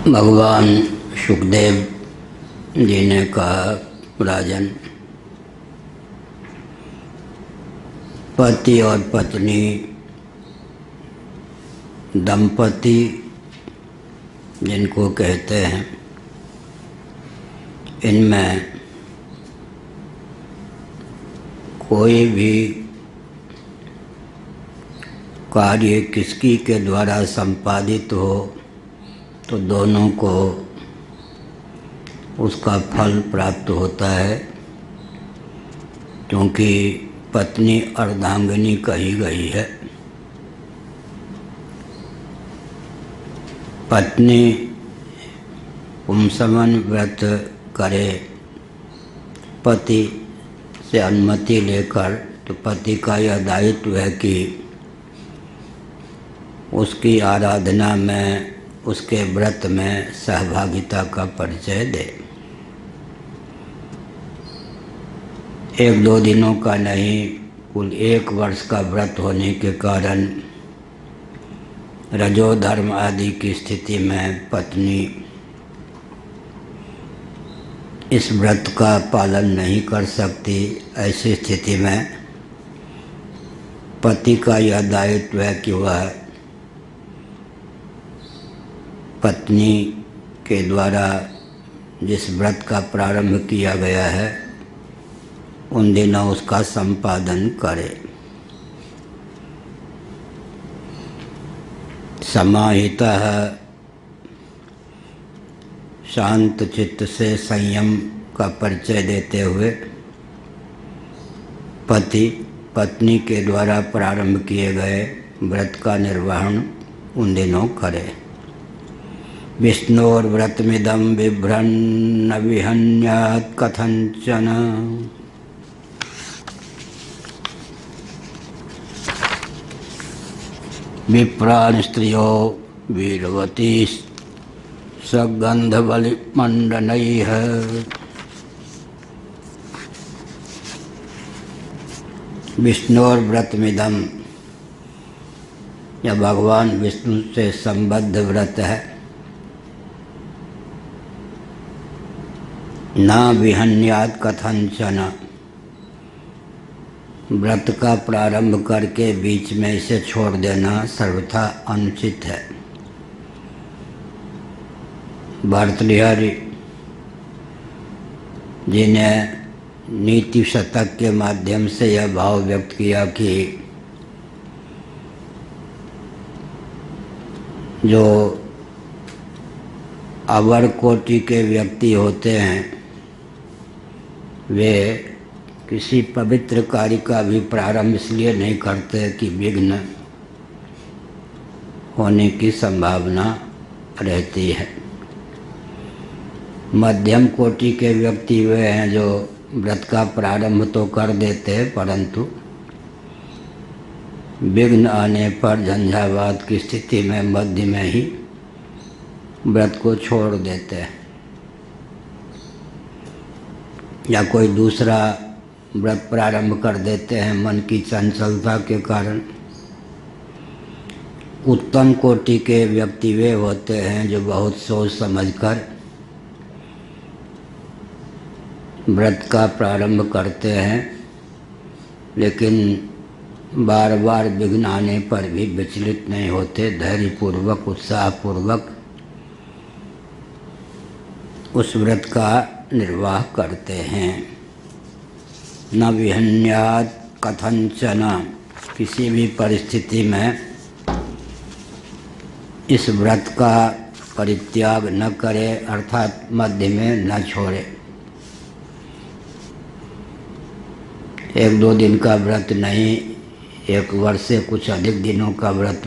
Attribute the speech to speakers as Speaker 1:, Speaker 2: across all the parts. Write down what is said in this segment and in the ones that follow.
Speaker 1: भगवान सुखदेव जी ने कहा, राजन, पति और पत्नी दंपति जिनको कहते हैं, इनमें कोई भी कार्य किसकी के द्वारा संपादित हो तो दोनों को उसका फल प्राप्त होता है, क्योंकि पत्नी अर्धांगिनी कही गई है। पत्नी पुंसवन व्रत करे पति से अनुमति लेकर, तो पति का यह दायित्व है कि उसकी आराधना में, उसके व्रत में सहभागिता का परिचय दे। एक दो दिनों का नहीं, कुल 1 वर्ष का व्रत होने के कारण रजोधर्म आदि की स्थिति में पत्नी इस व्रत का पालन नहीं कर सकती। ऐसी स्थिति में पति का यह दायित्व है कि वह पत्नी के द्वारा जिस व्रत का प्रारंभ किया गया है उन दिनों उसका संपादन करे। समाहितः शांत चित्त से संयम का परिचय देते हुए पति पत्नी के द्वारा प्रारंभ किए गए व्रत का निर्वहन उन दिनों करे। विष्णोर्व्रतमिदं बिभ्रन्न विहन्यात् कथंचन। विप्रान् स्त्रियो वीरवती सगंधबलिमण्डनैः। विष्णोर्व्रतमिदं, यह भगवान विष्णु से संबद्ध व्रत है। ना विहन्यात् कथंचन, व्रत का प्रारंभ करके बीच में इसे छोड़ देना सर्वथा अनुचित है। भर्तृहरि जी ने नीति शतक के माध्यम से यह भाव व्यक्त किया कि जो अवर कोटि के व्यक्ति होते हैं वे किसी पवित्र कार्य का भी प्रारंभ इसलिए नहीं करते कि विघ्न होने की संभावना रहती है। मध्यम कोटि के व्यक्ति वे हैं जो व्रत का प्रारंभ तो कर देते हैं, परंतु विघ्न आने पर झंझावात की स्थिति में मध्य में ही व्रत को छोड़ देते हैं, या कोई दूसरा व्रत प्रारंभ कर देते हैं मन की चंचलता के कारण। उत्तम कोटि के व्यक्ति वे होते हैं जो बहुत सोच समझकर व्रत का प्रारंभ करते हैं, लेकिन बार बार विघ्न आने पर भी विचलित नहीं होते, धैर्यपूर्वक उत्साहपूर्वक उस व्रत का निर्वाह करते हैं। न विहन्यात् कथंचन, किसी भी परिस्थिति में इस व्रत का परित्याग न करे, अर्थात मध्य में न छोड़े। 1-2 दिन का व्रत नहीं, 1 वर्ष से कुछ अधिक दिनों का व्रत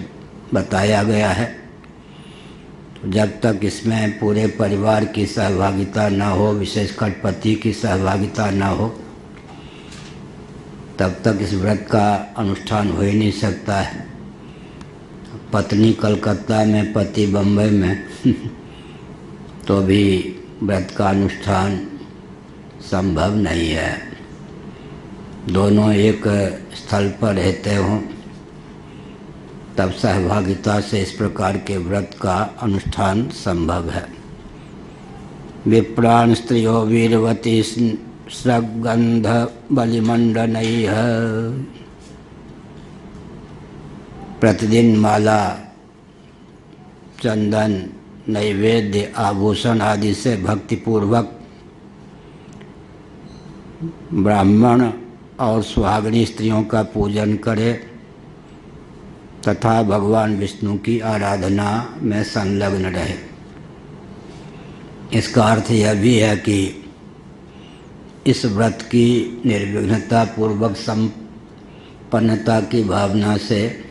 Speaker 1: बताया गया है। जब तक इसमें पूरे परिवार की सहभागिता न हो, विशेषकर पति की सहभागिता न हो, तब तक इस व्रत का अनुष्ठान हो ही नहीं सकता है। पत्नी कलकत्ता में, पति बम्बई में तो भी व्रत का अनुष्ठान संभव नहीं है। दोनों एक स्थल पर रहते हों तब सहभागिता से इस प्रकार के व्रत का अनुष्ठान संभव है। विप्राण स्त्रियो वीरवती स्रगंध बलिमंडनैः प्रतिदिन माला, चंदन, नैवेद्य, आभूषण आदि से भक्तिपूर्वक ब्राह्मण और सुहागिनी स्त्रियों का पूजन करे तथा भगवान विष्णु की आराधना में संलग्न रहे। इसका अर्थ यह भी है कि इस व्रत की निर्विघ्नता पूर्वक संपन्नता की भावना से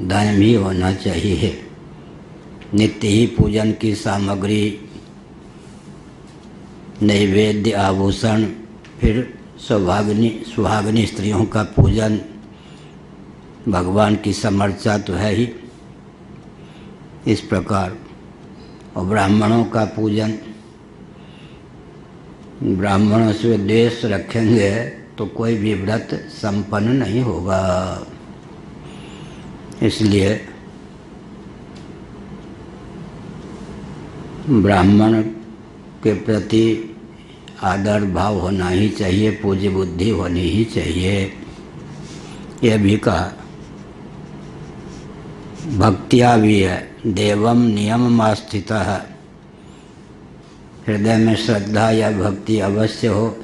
Speaker 1: धर्म ही होना चाहिए। नित्य ही पूजन की सामग्री, नैवेद्य, आभूषण, फिर सुहागिनी स्त्रियों का पूजन, भगवान की समर्चा तो है ही। इस प्रकार और ब्राह्मणों का पूजन, ब्राह्मणों से द्वेष रखेंगे तो कोई भी व्रत संपन्न नहीं होगा। इसलिए ब्राह्मण के प्रति आदर भाव होना ही चाहिए, पूज्य बुद्धि होनी ही चाहिए। यह भी कहा। भक्तिया भी है। देवम नियममास्थितः, हृदय में श्रद्धा या भक्ति अवश्य हो।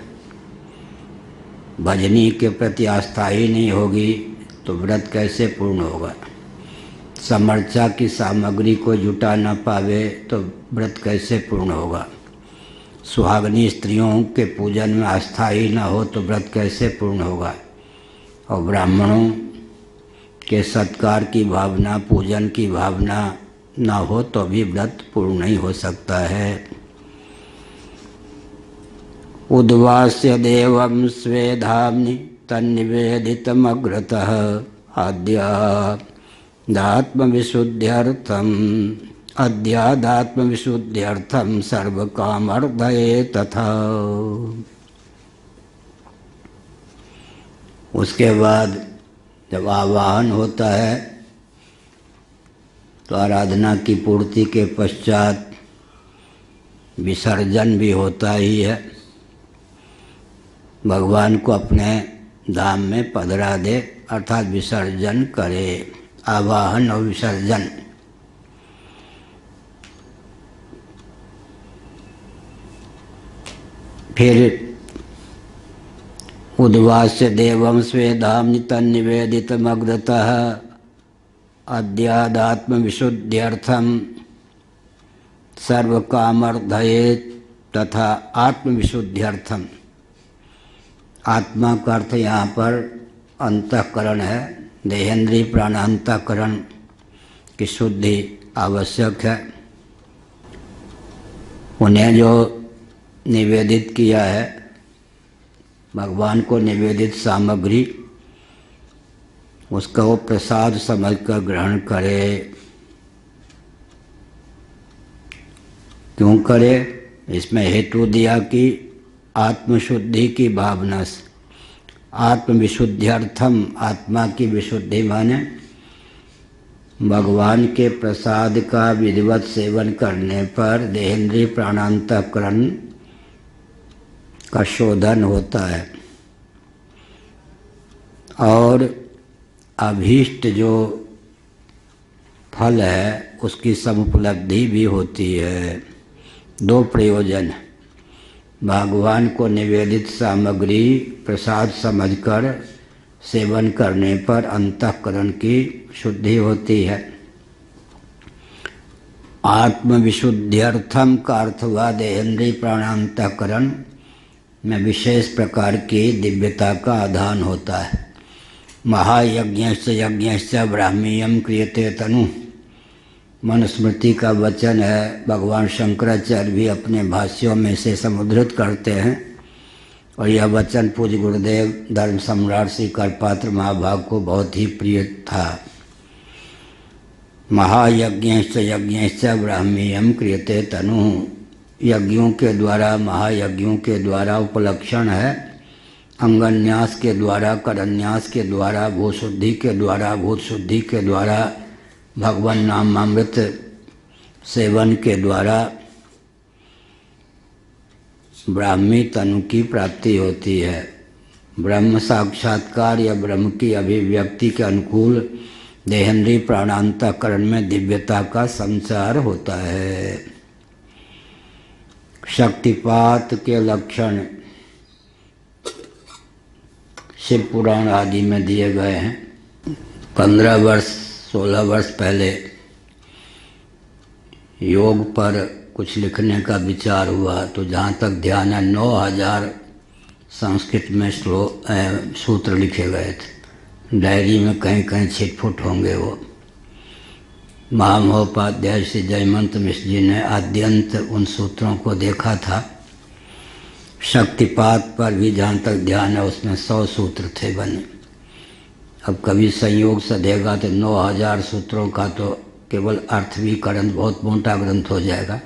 Speaker 1: भजनी के प्रति आस्था ही नहीं होगी तो व्रत कैसे पूर्ण होगा। समर्चा की सामग्री को जुटा न पावे तो व्रत कैसे पूर्ण होगा। सुहागिनी स्त्रियों के पूजन में आस्था ही न हो तो व्रत कैसे पूर्ण होगा। और ब्राह्मणों के सत्कार की भावना, पूजन की भावना न हो तो भी व्रत पूर्ण नहीं हो सकता है। उद्वास्य देवं स्वेधाम्नि तन्निवेदितमग्रतः अद्यादात्मविशुद्ध्यर्थं सर्वकामर्धये तथा। उसके बाद जब आवाहन होता है तो आराधना की पूर्ति के पश्चात विसर्जन भी होता ही है। भगवान को अपने धाम में पधरा दे अर्थात विसर्जन करे। आवाहन और विसर्जन। फिर उद्वास्य देवं स्वेधाम्नि तन्निवेदितमग्रतः अद्यादात्मविशुद्ध्यर्थं सर्वकामर्धये तथा आत्मविशुद्ध्यर्थम। आत्मा का अर्थ यहाँ पर अंतःकरण है। देहेंद्रीय प्राणांतःकरण की शुद्धि आवश्यक है। उन्हें जो निवेदित किया है, भगवान को निवेदित सामग्री, उसका वो प्रसाद समझकर ग्रहण करे। क्यों करे? इसमें हेतु दिया कि आत्मशुद्धि की भावना से। आत्मविशुद्ध्यर्थम, आत्मा की विशुद्धि माने भगवान के प्रसाद का विधिवत सेवन करने पर देहेंद्रीय प्राणांतःकरण का शोधन होता है और अभीष्ट जो फल है उसकी समुपलब्धि भी होती है। दो प्रयोजन। भगवान को निवेदित सामग्री प्रसाद समझकर सेवन करने पर अंतःकरण की शुद्धि होती है। आत्मविशुद्ध्यर्थम का अर्थ हुआ देहेंद्रीय प्राणांतःकरण में विशेष प्रकार की दिव्यता का आधान होता है। महायज्ञश्च यज्ञश्च ब्राह्मीयम क्रियते तनु, मनुस्मृति का वचन है। भगवान शंकराचार्य भी अपने भाष्यों में से समुद्धृत करते हैं और यह वचन पूज्य गुरुदेव धर्म सम्राट श्री करपात्र महाभाग को बहुत ही प्रिय था। महायज्ञश्च यज्ञश्च ब्राह्मीयम क्रियते तनु, यज्ञों के द्वारा, महायज्ञों के द्वारा उपलक्षण है अंगन्यास के द्वारा, करन्यास के द्वारा, भूशुद्धि के द्वारा, भूत शुद्धि के द्वारा, भगवान नामामृत सेवन के द्वारा ब्राह्मी तनु की प्राप्ति होती है। ब्रह्म साक्षात्कार या ब्रह्म की अभिव्यक्ति के अनुकूल देहेंद्रीय प्राणांतकरण में दिव्यता का संचार होता है। शक्तिपात के लक्षण शिव पुराण आदि में दिए गए हैं। 15 वर्ष 16 वर्ष पहले योग पर कुछ लिखने का विचार हुआ, तो जहाँ तक ध्यान है 9000 संस्कृत में सूत्र लिखे गए थे। डायरी में कहीं कहीं छिटफुट होंगे वो। महामहोपाध्याय श्री जयमंत मिश्र जी ने आद्यंत उन सूत्रों को देखा था। शक्तिपात पर भी जहाँ तक ध्यान है उसमें 100 सूत्र थे बने। अब कभी संयोग सधेगा तो 9000 सूत्रों का तो केवल अर्थवीकरण बहुत मोटा ग्रंथ हो जाएगा।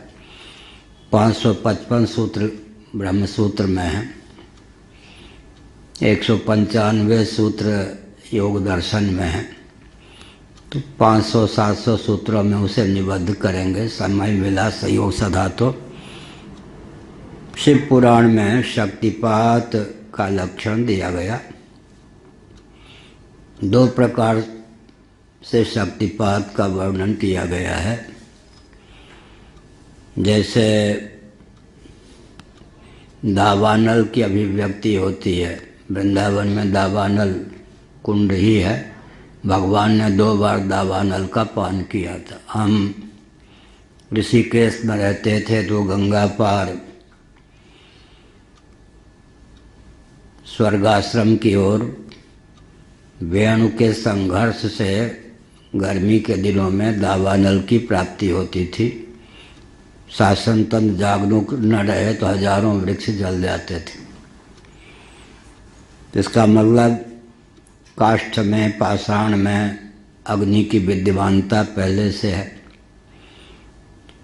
Speaker 1: 555 सूत्र ब्रह्म सूत्र में है, 195 सूत्र योग दर्शन में है, तो 500-700 सूत्रों में उसे निबद्ध करेंगे। समय मिला संयोग सधा तो शिव पुराण में शक्तिपात का लक्षण दिया गया। 2 प्रकार से शक्तिपात का वर्णन किया गया है। जैसे दावानल की अभिव्यक्ति होती है। वृंदावन में दावानल कुंड ही है। भगवान ने 2 बार दावानल का पान किया था। हम ऋषिकेश में रहते थे तो गंगा पार स्वर्गाश्रम की ओर वेणु के संघर्ष से गर्मी के दिनों में दावानल की प्राप्ति होती थी। शासन तंत्र जागरूक न रहे तो हजारों वृक्ष जल जाते थे। इसका मतलब काष्ठ में, पाषाण में अग्नि की विद्यमानता पहले से है।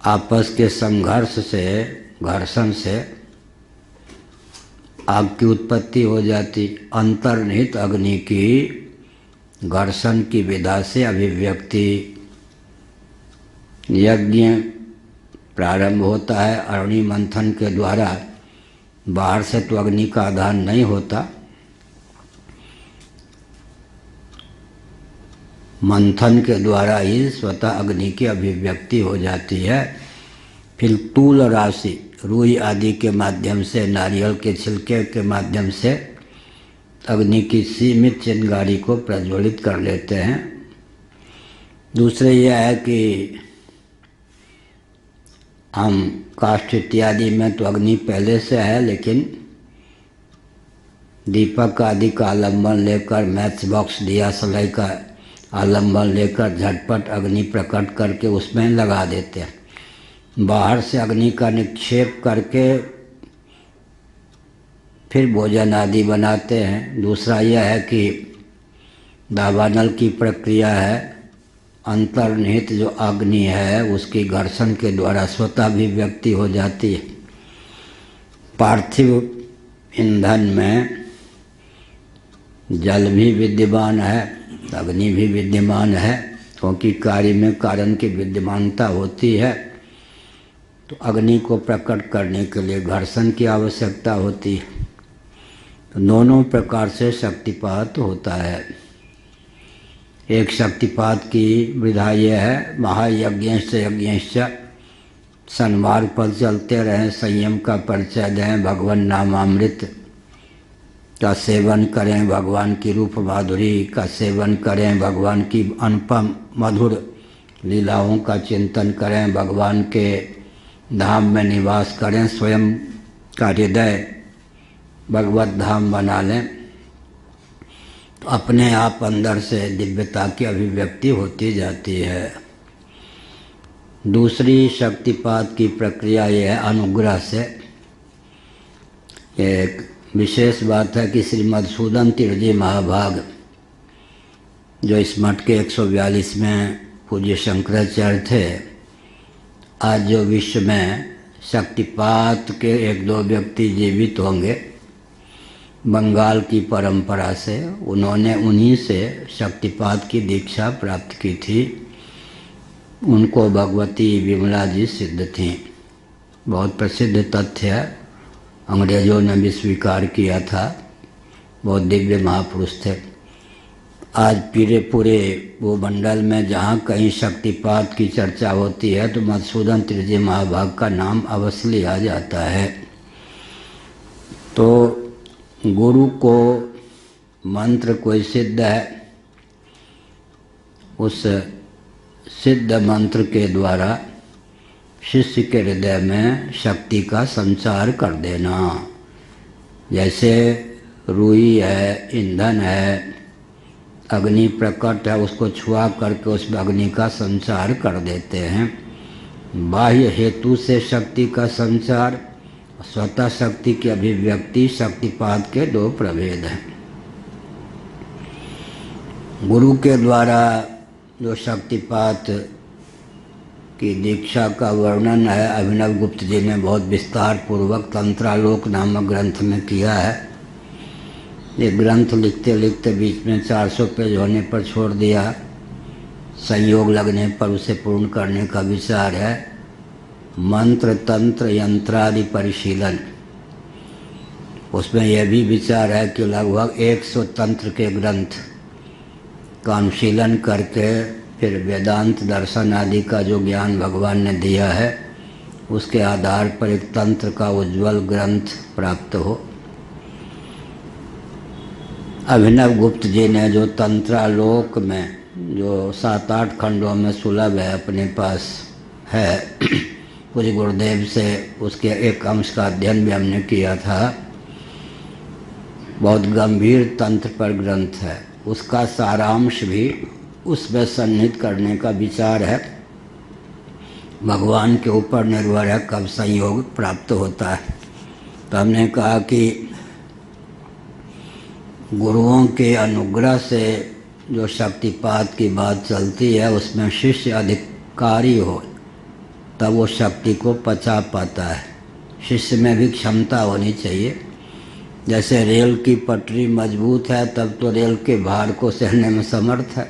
Speaker 1: आपस के संघर्ष से, घर्षण से आग की उत्पत्ति हो जाती। अंतर्निहित अग्नि की घर्षण की विधा से अभिव्यक्ति। यज्ञ प्रारंभ होता है अग्नि मंथन के द्वारा। बाहर से तो अग्नि का आधान नहीं होता, मंथन के द्वारा ही स्वतः अग्नि की अभिव्यक्ति हो जाती है। फिर तूल राशि, रुई आदि के माध्यम से, नारियल के छिलके के माध्यम से अग्नि की सीमित चिंगारी को प्रज्वलित कर लेते हैं। दूसरे यह है कि हम काष्ठ इत्यादि में तो अग्नि पहले से है, लेकिन दीपक आदि का आलम्बन लेकर, मैच बॉक्स दिया सलाई का आलम्बन लेकर झटपट अग्नि प्रकट करके उसमें लगा देते हैं। बाहर से अग्नि का निक्षेप करके फिर भोजन आदि बनाते हैं। दूसरा यह है कि दावानल की प्रक्रिया है, अंतर्निहित जो अग्नि है उसकी घर्षण के द्वारा स्वतः अभिव्यक्ति हो जाती है। पार्थिव ईंधन में जल भी विद्यमान है, अग्नि भी विद्यमान है, क्योंकि कार्य में कारण की विद्यमानता होती है। तो अग्नि को प्रकट करने के लिए घर्षण की आवश्यकता होती है। तो दोनों प्रकार से शक्तिपात होता है। एक शक्तिपात की विधा यह है, महायज्ञश्च यज्ञश्च, सन्मार्ग पर चलते रहें, संयम का परिचय दें, भगवान नामामृत का सेवन करें, भगवान की रूप माधुरी का सेवन करें, भगवान की अनुपम मधुर लीलाओं का चिंतन करें, भगवान के धाम में निवास करें, स्वयं का हृदय भगवत धाम बना लें, तो अपने आप अंदर से दिव्यता की अभिव्यक्ति होती जाती है। दूसरी शक्तिपात की प्रक्रिया यह है अनुग्रह से। एक विशेष बात है कि श्री मधुसूदन तीर्थ जी महाभाग, जो इस मठ के 142 में पूज्य शंकराचार्य थे, आज जो विश्व में शक्तिपात के 1-2 व्यक्ति जीवित होंगे बंगाल की परंपरा से उन्होंने उन्हीं से शक्तिपात की दीक्षा प्राप्त की थी। उनको भगवती विमला जी सिद्ध थीं। बहुत प्रसिद्ध तथ्य है, अंग्रेज़ों ने भी स्वीकार किया था। बहुत दिव्य महापुरुष थे। आज पूरे भूमंडल में जहाँ कहीं शक्तिपात की चर्चा होती है तो मधुसूदन त्रिजी महाभाग का नाम अवश्य लिया जाता है। तो गुरु को मंत्र कोई सिद्ध है, उस सिद्ध मंत्र के द्वारा शिष्य के हृदय में शक्ति का संचार कर देना। जैसे रुई है, ईंधन है, अग्नि प्रकट है, उसको छुआ करके उस अग्नि का संचार कर देते हैं। बाह्य हेतु से शक्ति का संचार, स्वतः शक्ति की अभिव्यक्ति, शक्तिपात के दो प्रभेद हैं। गुरु के द्वारा जो शक्तिपात की दीक्षा का वर्णन है, अभिनव गुप्त जी ने बहुत विस्तार पूर्वक तंत्रालोक नामक ग्रंथ में किया है। ये ग्रंथ लिखते लिखते बीच में 400 पेज होने पर छोड़ दिया। संयोग लगने पर उसे पूर्ण करने का विचार है। मंत्र तंत्र यंत्रादि परिशीलन, उसमें यह भी विचार है कि लगभग 100 तंत्र के ग्रंथ का अनुशीलन करके फिर वेदांत दर्शन आदि का जो ज्ञान भगवान ने दिया है उसके आधार पर एक तंत्र का उज्ज्वल ग्रंथ प्राप्त हो। अभिनव गुप्त जी ने जो तंत्रालोक में जो 7-8 खंडों में सुलभ है अपने पास है, कुछ गुरुदेव से उसके एक अंश का अध्ययन भी हमने किया था। बहुत गंभीर तंत्र पर ग्रंथ है, उसका सारांश भी उसमें सन्निहित करने का विचार है। भगवान के ऊपर निर्भर है कब संयोग प्राप्त होता है। तो हमने कहा कि गुरुओं के अनुग्रह से जो शक्तिपात की बात चलती है उसमें शिष्य अधिकारी हो तब वो शक्ति को पचा पाता है। शिष्य में भी क्षमता होनी चाहिए। जैसे रेल की पटरी मजबूत है तब तो रेल के भार को सहने में समर्थ है।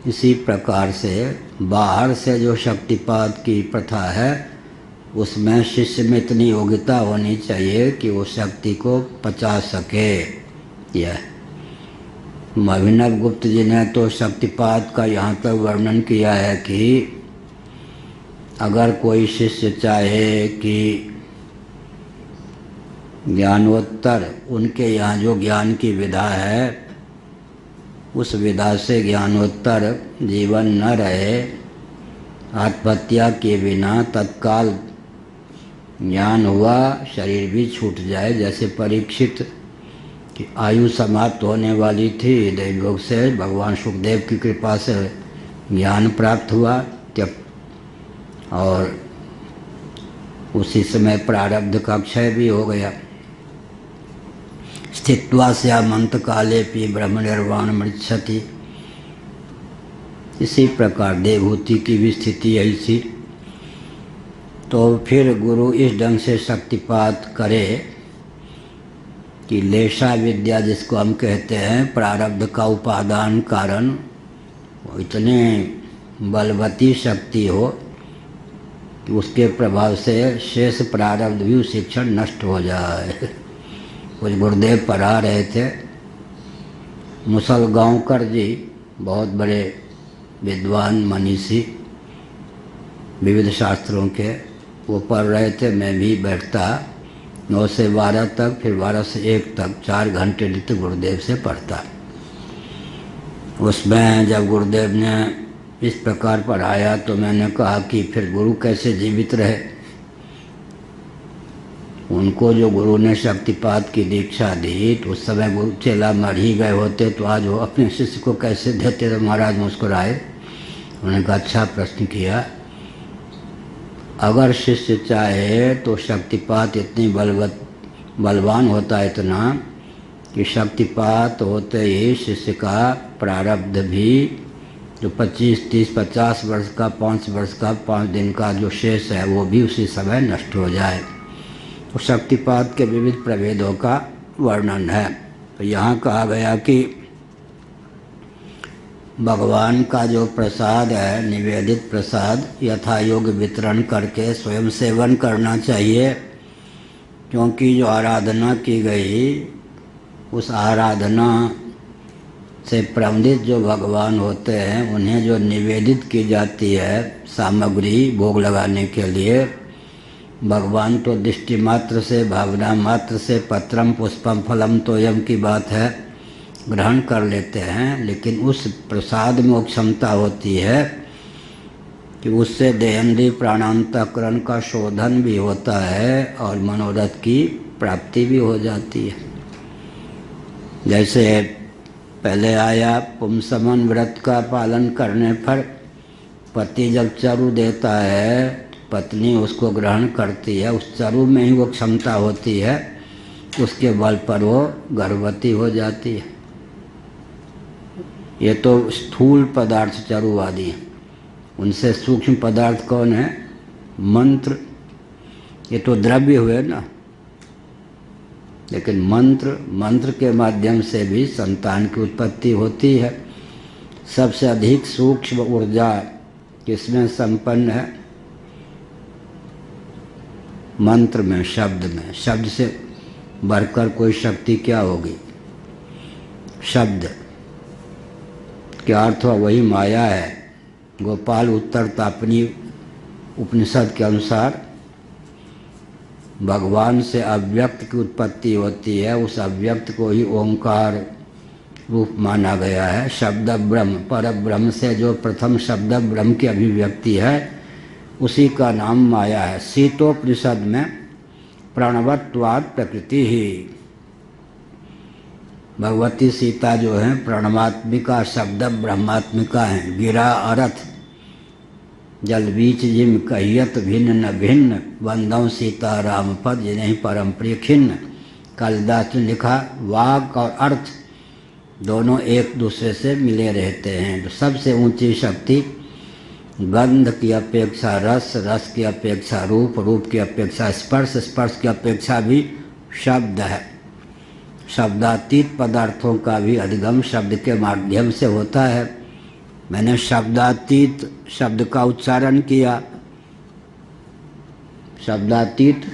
Speaker 1: इसी प्रकार से बाहर से जो शक्तिपात की प्रथा है उसमें शिष्य में इतनी योग्यता होनी चाहिए कि वो शक्ति को पचा सके। यह अभिनव गुप्त जी ने तो शक्तिपात का यहाँ तक वर्णन किया है कि अगर कोई शिष्य चाहे कि ज्ञानोत्तर उनके यहाँ जो ज्ञान की विधा है उस विधा से ज्ञानोत्तर जीवन न रहे, आत्महत्या के बिना तत्काल ज्ञान हुआ, शरीर भी छूट जाए। जैसे परीक्षित की आयु समाप्त होने वाली थी, देवलोक से भगवान सुखदेव की कृपा से ज्ञान प्राप्त हुआ और उसी समय प्रारब्ध का क्षय भी हो गया। स्थित्वा स्यामंत काले पी ब्रह्म निर्वाण मृच्छति। इसी प्रकार देवहूति की भी स्थिति यही थी। तो फिर गुरु इस ढंग से शक्तिपात करे कि लेशा विद्या जिसको हम कहते हैं, प्रारब्ध का उपादान कारण वो इतने बलवती शक्ति हो कि उसके प्रभाव से शेष प्रारब्ध भी उसी क्षण नष्ट हो जाए। कुछ गुरुदेव पढ़ा रहे थे, मुसलगांवकर जी बहुत बड़े विद्वान मनीषी विविध शास्त्रों के, वो पढ़ रहे थे। मैं भी बैठता 9 से 12 तक, फिर 12 से 1 तक 4 घंटे नित्य गुरुदेव से पढ़ता। उसमें जब गुरुदेव ने इस प्रकार पढ़ाया तो मैंने कहा कि फिर गुरु कैसे जीवित रहे। उनको जो गुरु ने शक्तिपात की दीक्षा दी तो उस समय गुरु चेला मर ही गए होते तो आज वो अपने शिष्य को कैसे देते। तो महाराज मुस्कुराए। उन्होंने कहा अच्छा प्रश्न किया। अगर शिष्य चाहे तो शक्तिपात इतनी बलवान होता है इतना कि शक्तिपात होते ही शिष्य का प्रारब्ध भी जो 25, 30, 50 वर्ष का, 5 वर्ष का, 5 दिन का जो शेष है वो भी उसी समय नष्ट हो जाए। तो शक्तिपात के विविध प्रभेदों का वर्णन है। तो यहाँ कहा गया कि भगवान का जो प्रसाद है, निवेदित प्रसाद, यथा योग्य वितरण करके स्वयं सेवन करना चाहिए, क्योंकि जो आराधना की गई उस आराधना से प्रबंधित जो भगवान होते हैं उन्हें जो निवेदित की जाती है सामग्री भोग लगाने के लिए, भगवान तो दृष्टि मात्र से, भावना मात्र से पत्रम पुष्पम फलम तोयम की बात है ग्रहण कर लेते हैं, लेकिन उस प्रसाद में वो क्षमता होती है कि उससे देहेंद्रिय प्राणांतकरण का शोधन भी होता है और मनोरथ की प्राप्ति भी हो जाती है। जैसे पहले आया पुंसमन व्रत का पालन करने पर पति जब चरु देता है, पत्नी उसको ग्रहण करती है, उस चरु में ही वो क्षमता होती है, उसके बल पर वो गर्भवती हो जाती है। ये तो स्थूल पदार्थ चरुवादी हैं, उनसे सूक्ष्म पदार्थ कौन है? मंत्र। ये तो द्रव्य हुए ना, लेकिन मंत्र के माध्यम से भी संतान की उत्पत्ति होती है। सबसे अधिक सूक्ष्म ऊर्जा किसमें संपन्न है? मंत्र में, शब्द में। शब्द से बढ़कर कोई शक्ति क्या होगी? शब्द क्या अर्थ हुआ? वही माया है। गोपाल उत्तर तापनी उपनिषद के अनुसार भगवान से अव्यक्त की उत्पत्ति होती है, उस अव्यक्त को ही ओंकार रूप माना गया है। शब्द ब्रह्म, पर ब्रह्म से जो प्रथम शब्द ब्रह्म की अभिव्यक्ति है उसी का नाम माया है। सीतोपनिषद में प्रणवत्वात् प्रकृति ही, भगवती सीता जो है प्रणवात्मिका, शब्द ब्रह्मात्मिका हैं। गिरा अरथ जल बीच जिम कहियत भिन्न न भिन्न, वंदों सीता राम पद जिन्हें परम प्रिय खिन्न। कालिदास ने लिखा वाक और अर्थ दोनों एक दूसरे से मिले रहते हैं। तो सबसे ऊंची शक्ति गंध की अपेक्षा रस, रस की अपेक्षा रूप, रूप की अपेक्षा स्पर्श, स्पर्श की अपेक्षा भी शब्द है। शब्दातीत पदार्थों का भी अधिगम शब्द के माध्यम से होता है। मैंने शब्दातीत शब्द का उच्चारण किया। शब्दातीत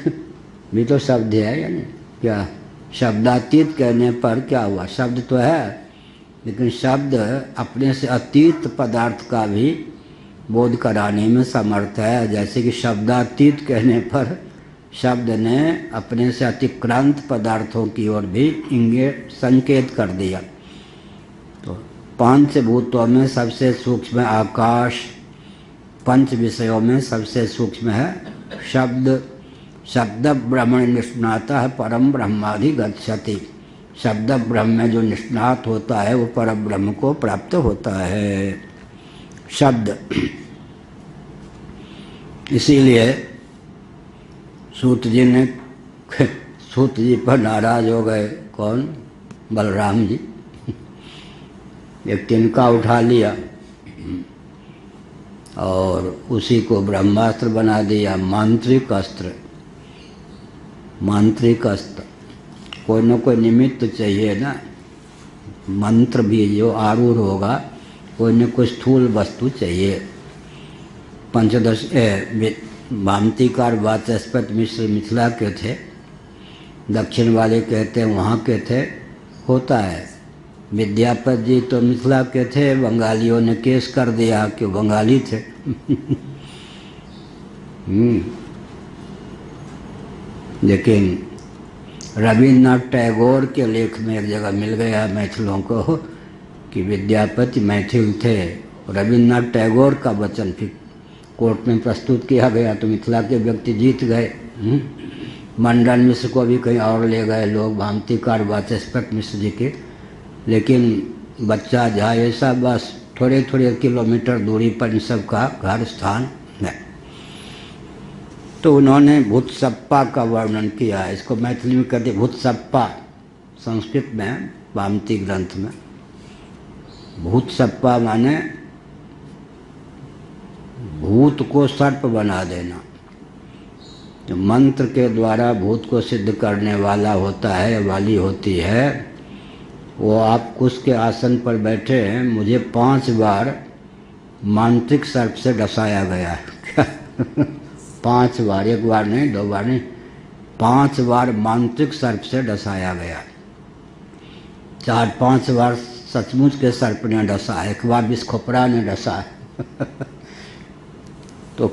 Speaker 1: भी तो शब्द है, यानी क्या? शब्दातीत कहने पर क्या हुआ? शब्द तो है, लेकिन शब्द अपने से अतीत पदार्थ का भी बोध कराने में समर्थ है। जैसे कि शब्दातीत कहने पर शब्द ने अपने से अतिक्रांत पदार्थों की ओर भी इंगित संकेत कर दिया। तो पांच भूतों में सबसे सूक्ष्म आकाश, पंच विषयों में सबसे सूक्ष्म है शब्द। शब्द ब्रह्मण निष्णातः परम ब्रह्माधिगच्छति। शब्द ब्रह्म में जो निष्णात होता है वो परम ब्रह्म को प्राप्त होता है। शब्द, इसीलिए सूत जी पर नाराज हो गए। कौन? बलराम जी। एक तिनका उठा लिया और उसी को ब्रह्मास्त्र बना दिया। मांत्रिक अस्त्र, मांत्रिक अस्त्र। कोई न कोई निमित्त चाहिए ना। मंत्र भी जो आरूढ़ होगा, कोई न कोई स्थूल वस्तु चाहिए। पंचदश भामतीकार वाचस्पति मिश्र मिथिला के थे, दक्षिण वाले कहते हैं वहाँ के थे। होता है। विद्यापति जी तो मिथिला के थे, बंगालियों ने केस कर दिया कि बंगाली थे। लेकिन रविन्द्रनाथ टैगोर के लेख में एक जगह मिल गया मैथिलों को कि विद्यापति मैथिल थे। रविन्द्रनाथ टैगोर का वचन फिर कोर्ट में प्रस्तुत किया गया तो मिथिला के व्यक्ति जीत गए। मंडन मिश्र को भी कहीं और ले गए लोग, भामतीकार वाचस्पति मिश्र जी के। लेकिन बच्चा जहाँ ऐसा बस थोड़े थोड़े किलोमीटर दूरी पर इन सब का घर स्थान है। तो उन्होंने भूतसप्पा का वर्णन किया है। इसको मैथिली में कहते भूतसप्पा, संस्कृत में भामती ग्रंथ में। भूतसप्पा माने भूत को सर्प बना देना। जो मंत्र के द्वारा भूत को सिद्ध करने वाला होता है या वाली होती है, वो आप कुश के आसन पर बैठे हैं, मुझे 5 बार मांत्रिक सर्प से डसाया गया है। 5 बार, 1 बार नहीं, 2 बार नहीं, 5 बार मांत्रिक सर्प से डसाया गया। 4-5 बार सचमुच के सर्प ने डसा, 1 बार विषखोपड़ा ने डसा। तो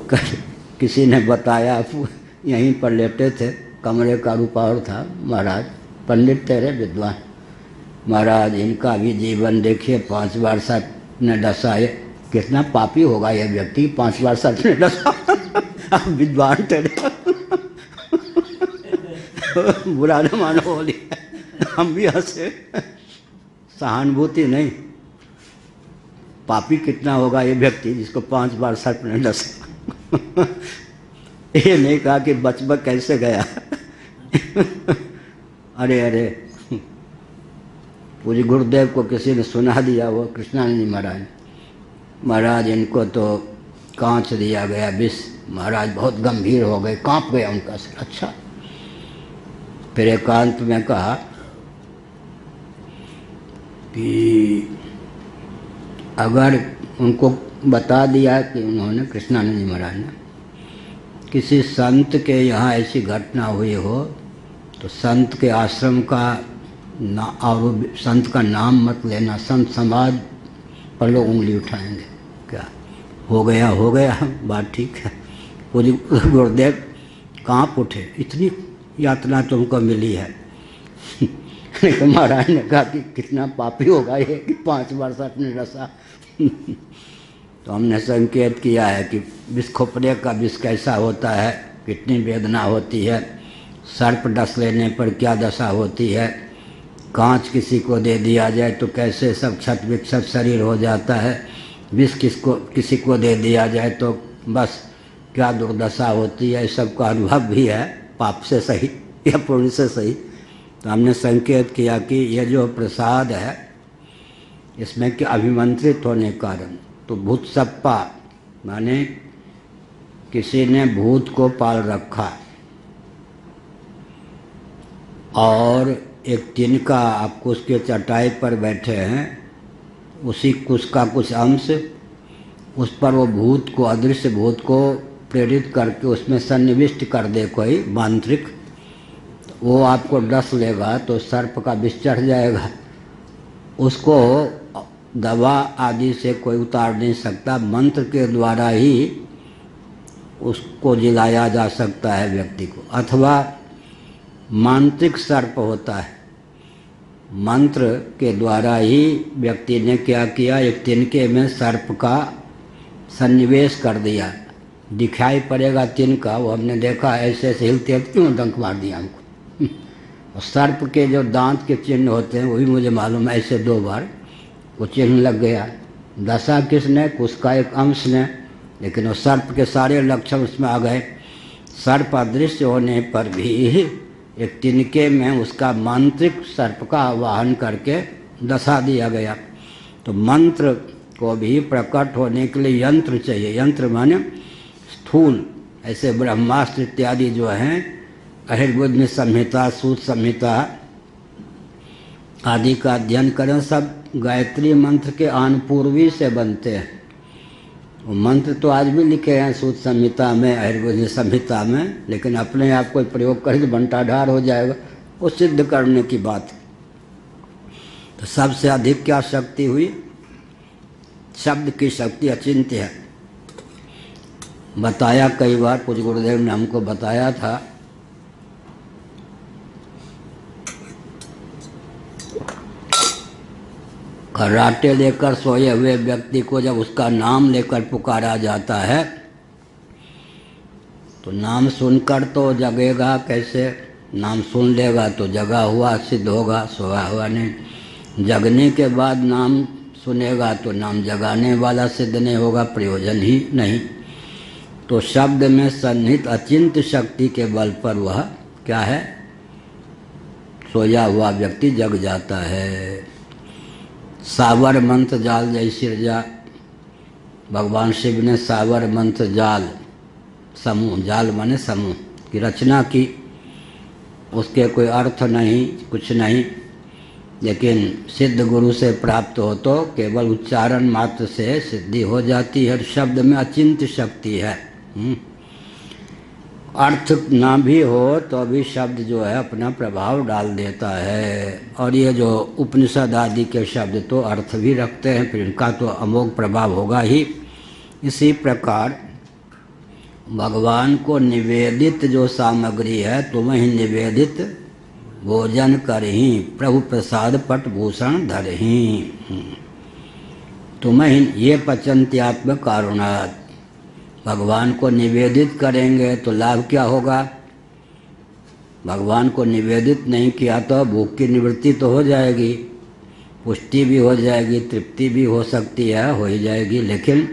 Speaker 1: किसी ने बताया, यहीं पर लेटे थे, कमरे का रूपावर था, महाराज पंडित तेरे विद्वान, महाराज इनका भी जीवन देखिए, 5 बार सर्प ने डसा है, कितना पापी होगा यह व्यक्ति, 5 बार सर्प ने डसा। अब विद्वान तेरे बुरा न मानो, बोली हम भी हंसे, सहानुभूति नहीं, पापी कितना होगा ये व्यक्ति जिसको 5 बार सर्प ने डसा। ये नहीं कहा कि बचबक कैसे गया। अरे अरे, पूज्य गुरुदेव को किसी ने सुना दिया, वो कृष्णानंद महाराज, महाराज इनको तो कांच दिया गया विष, महाराज बहुत गंभीर हो गए, कांप गया उनका सिर। अच्छा, फिर एकांत में कहा कि अगर उनको बता दिया कि उन्होंने, कृष्णानंद जी महाराज ने, किसी संत के यहाँ ऐसी घटना हुई हो तो संत के आश्रम का और संत का नाम मत लेना, संत समाज पर लोग उंगली उठाएंगे। क्या हो गया, हो गया, बात ठीक है। पूरी गुरुदेव कांप उठे, इतनी यातना तुमको मिली है। लेकिन महाराज ने कहा कि कितना पापी होगा ये कि 5 बार सर्प ने डसा। तो हमने संकेत किया है कि विषखोपड़े का विष कैसा होता है, कितनी वेदना होती है, सर्प डस लेने पर क्या दशा होती है, कांच किसी को दे दिया जाए तो कैसे सब क्षत विक्षत शरीर हो जाता है, विष किसी को दे दिया जाए तो बस क्या दुर्दशा होती है। इस सब का अनुभव भी है, पाप से सही या पुण्य से सही। तो हमने संकेत किया कि यह जो प्रसाद है इसमें कि अभिमंत्रित होने के कारण, तो भूत सप्पा माने किसी ने भूत को पाल रखा और एक तिनका आप कुश के चटाई पर बैठे हैं, उसी कुश का कुछ अंश उस पर वो भूत को, अदृश्य भूत को प्रेरित करके उसमें सन्निविष्ट कर दे कोई मांत्रिक, वो आपको डस लेगा तो सर्प का विष चढ़ जाएगा। उसको दवा आदि से कोई उतार नहीं सकता, मंत्र के द्वारा ही उसको जिलाया जा सकता है व्यक्ति को। अथवा मांत्रिक सर्प होता है, मंत्र के द्वारा ही व्यक्ति ने क्या किया, एक तिनके में सर्प का सन्निवेश कर दिया, दिखाई पड़ेगा तिनका, वो हमने देखा ऐसे ऐसे हिलते क्यों डंक मार दिया हमको। और सर्प के जो दांत के चिन्ह होते हैं वो भी मुझे मालूम है, ऐसे 2 बार वो चिन्ह लग गया। दशा किसने, उसका एक अंश ने, लेकिन वो सर्प के सारे लक्षण उसमें आ गए। सर्प अदृश्य होने पर भी एक तिनके में उसका मांत्रिक सर्प का आवाहन करके दशा दिया गया। तो मंत्र को भी प्रकट होने के लिए यंत्र चाहिए। यंत्र माने स्थूल, ऐसे ब्रह्मास्त्र इत्यादि जो हैं, अहिर्बुद्ध संहिता, सूत संहिता आदि का अध्ययन करें, सब गायत्री मंत्र के आनपूर्वी से बनते हैं। वो मंत्र तो आज भी लिखे हैं सूत संहिता में, अहिर्बुद्ध संहिता में, लेकिन अपने आप कोई प्रयोग करे तो बंटाढार हो जाएगा, वो सिद्ध करने की बात है। तो सबसे अधिक क्या शक्ति हुई, शब्द की शक्ति अचिंत्य है। बताया कई बार, पूज्य गुरुदेव ने हमको बताया था, खर्राटे लेकर सोए हुए व्यक्ति को जब उसका नाम लेकर पुकारा जाता है तो नाम सुनकर तो जगेगा कैसे, नाम सुन लेगा तो जगा हुआ सिद्ध होगा, सोया हुआ नहीं। जगने के बाद नाम सुनेगा तो नाम जगाने वाला सिद्ध नहीं होगा, प्रयोजन ही नहीं। तो शब्द में सन्निहित अचिंत्य शक्ति के बल पर वह क्या है, सोया हुआ व्यक्ति जग जाता है। सावर मंत्र जाल जय सिरजा, भगवान शिव ने सावर मंत्र जाल, समूह, जाल माने समूह की रचना की, उसके कोई अर्थ नहीं, कुछ नहीं, लेकिन सिद्ध गुरु से प्राप्त हो तो केवल उच्चारण मात्र से सिद्धि हो जाती है। शब्द में अचिंत्य शक्ति है। अर्थ ना भी हो तो भी शब्द जो है अपना प्रभाव डाल देता है। और ये जो उपनिषद आदि के शब्द तो अर्थ भी रखते हैं, फिर इनका तो अमोघ प्रभाव होगा ही। इसी प्रकार भगवान को निवेदित जो सामग्री है, तुम्हें निवेदित भोजन करही, प्रभु प्रसाद पट भूषण धरही। तुम्हें ये पचन्त्यात्म कारुणात्, भगवान को निवेदित करेंगे तो लाभ क्या होगा? भगवान को निवेदित नहीं किया तो भूख की निवृत्ति तो हो जाएगी, पुष्टि भी हो जाएगी, तृप्ति भी हो सकती है, हो ही जाएगी। लेकिन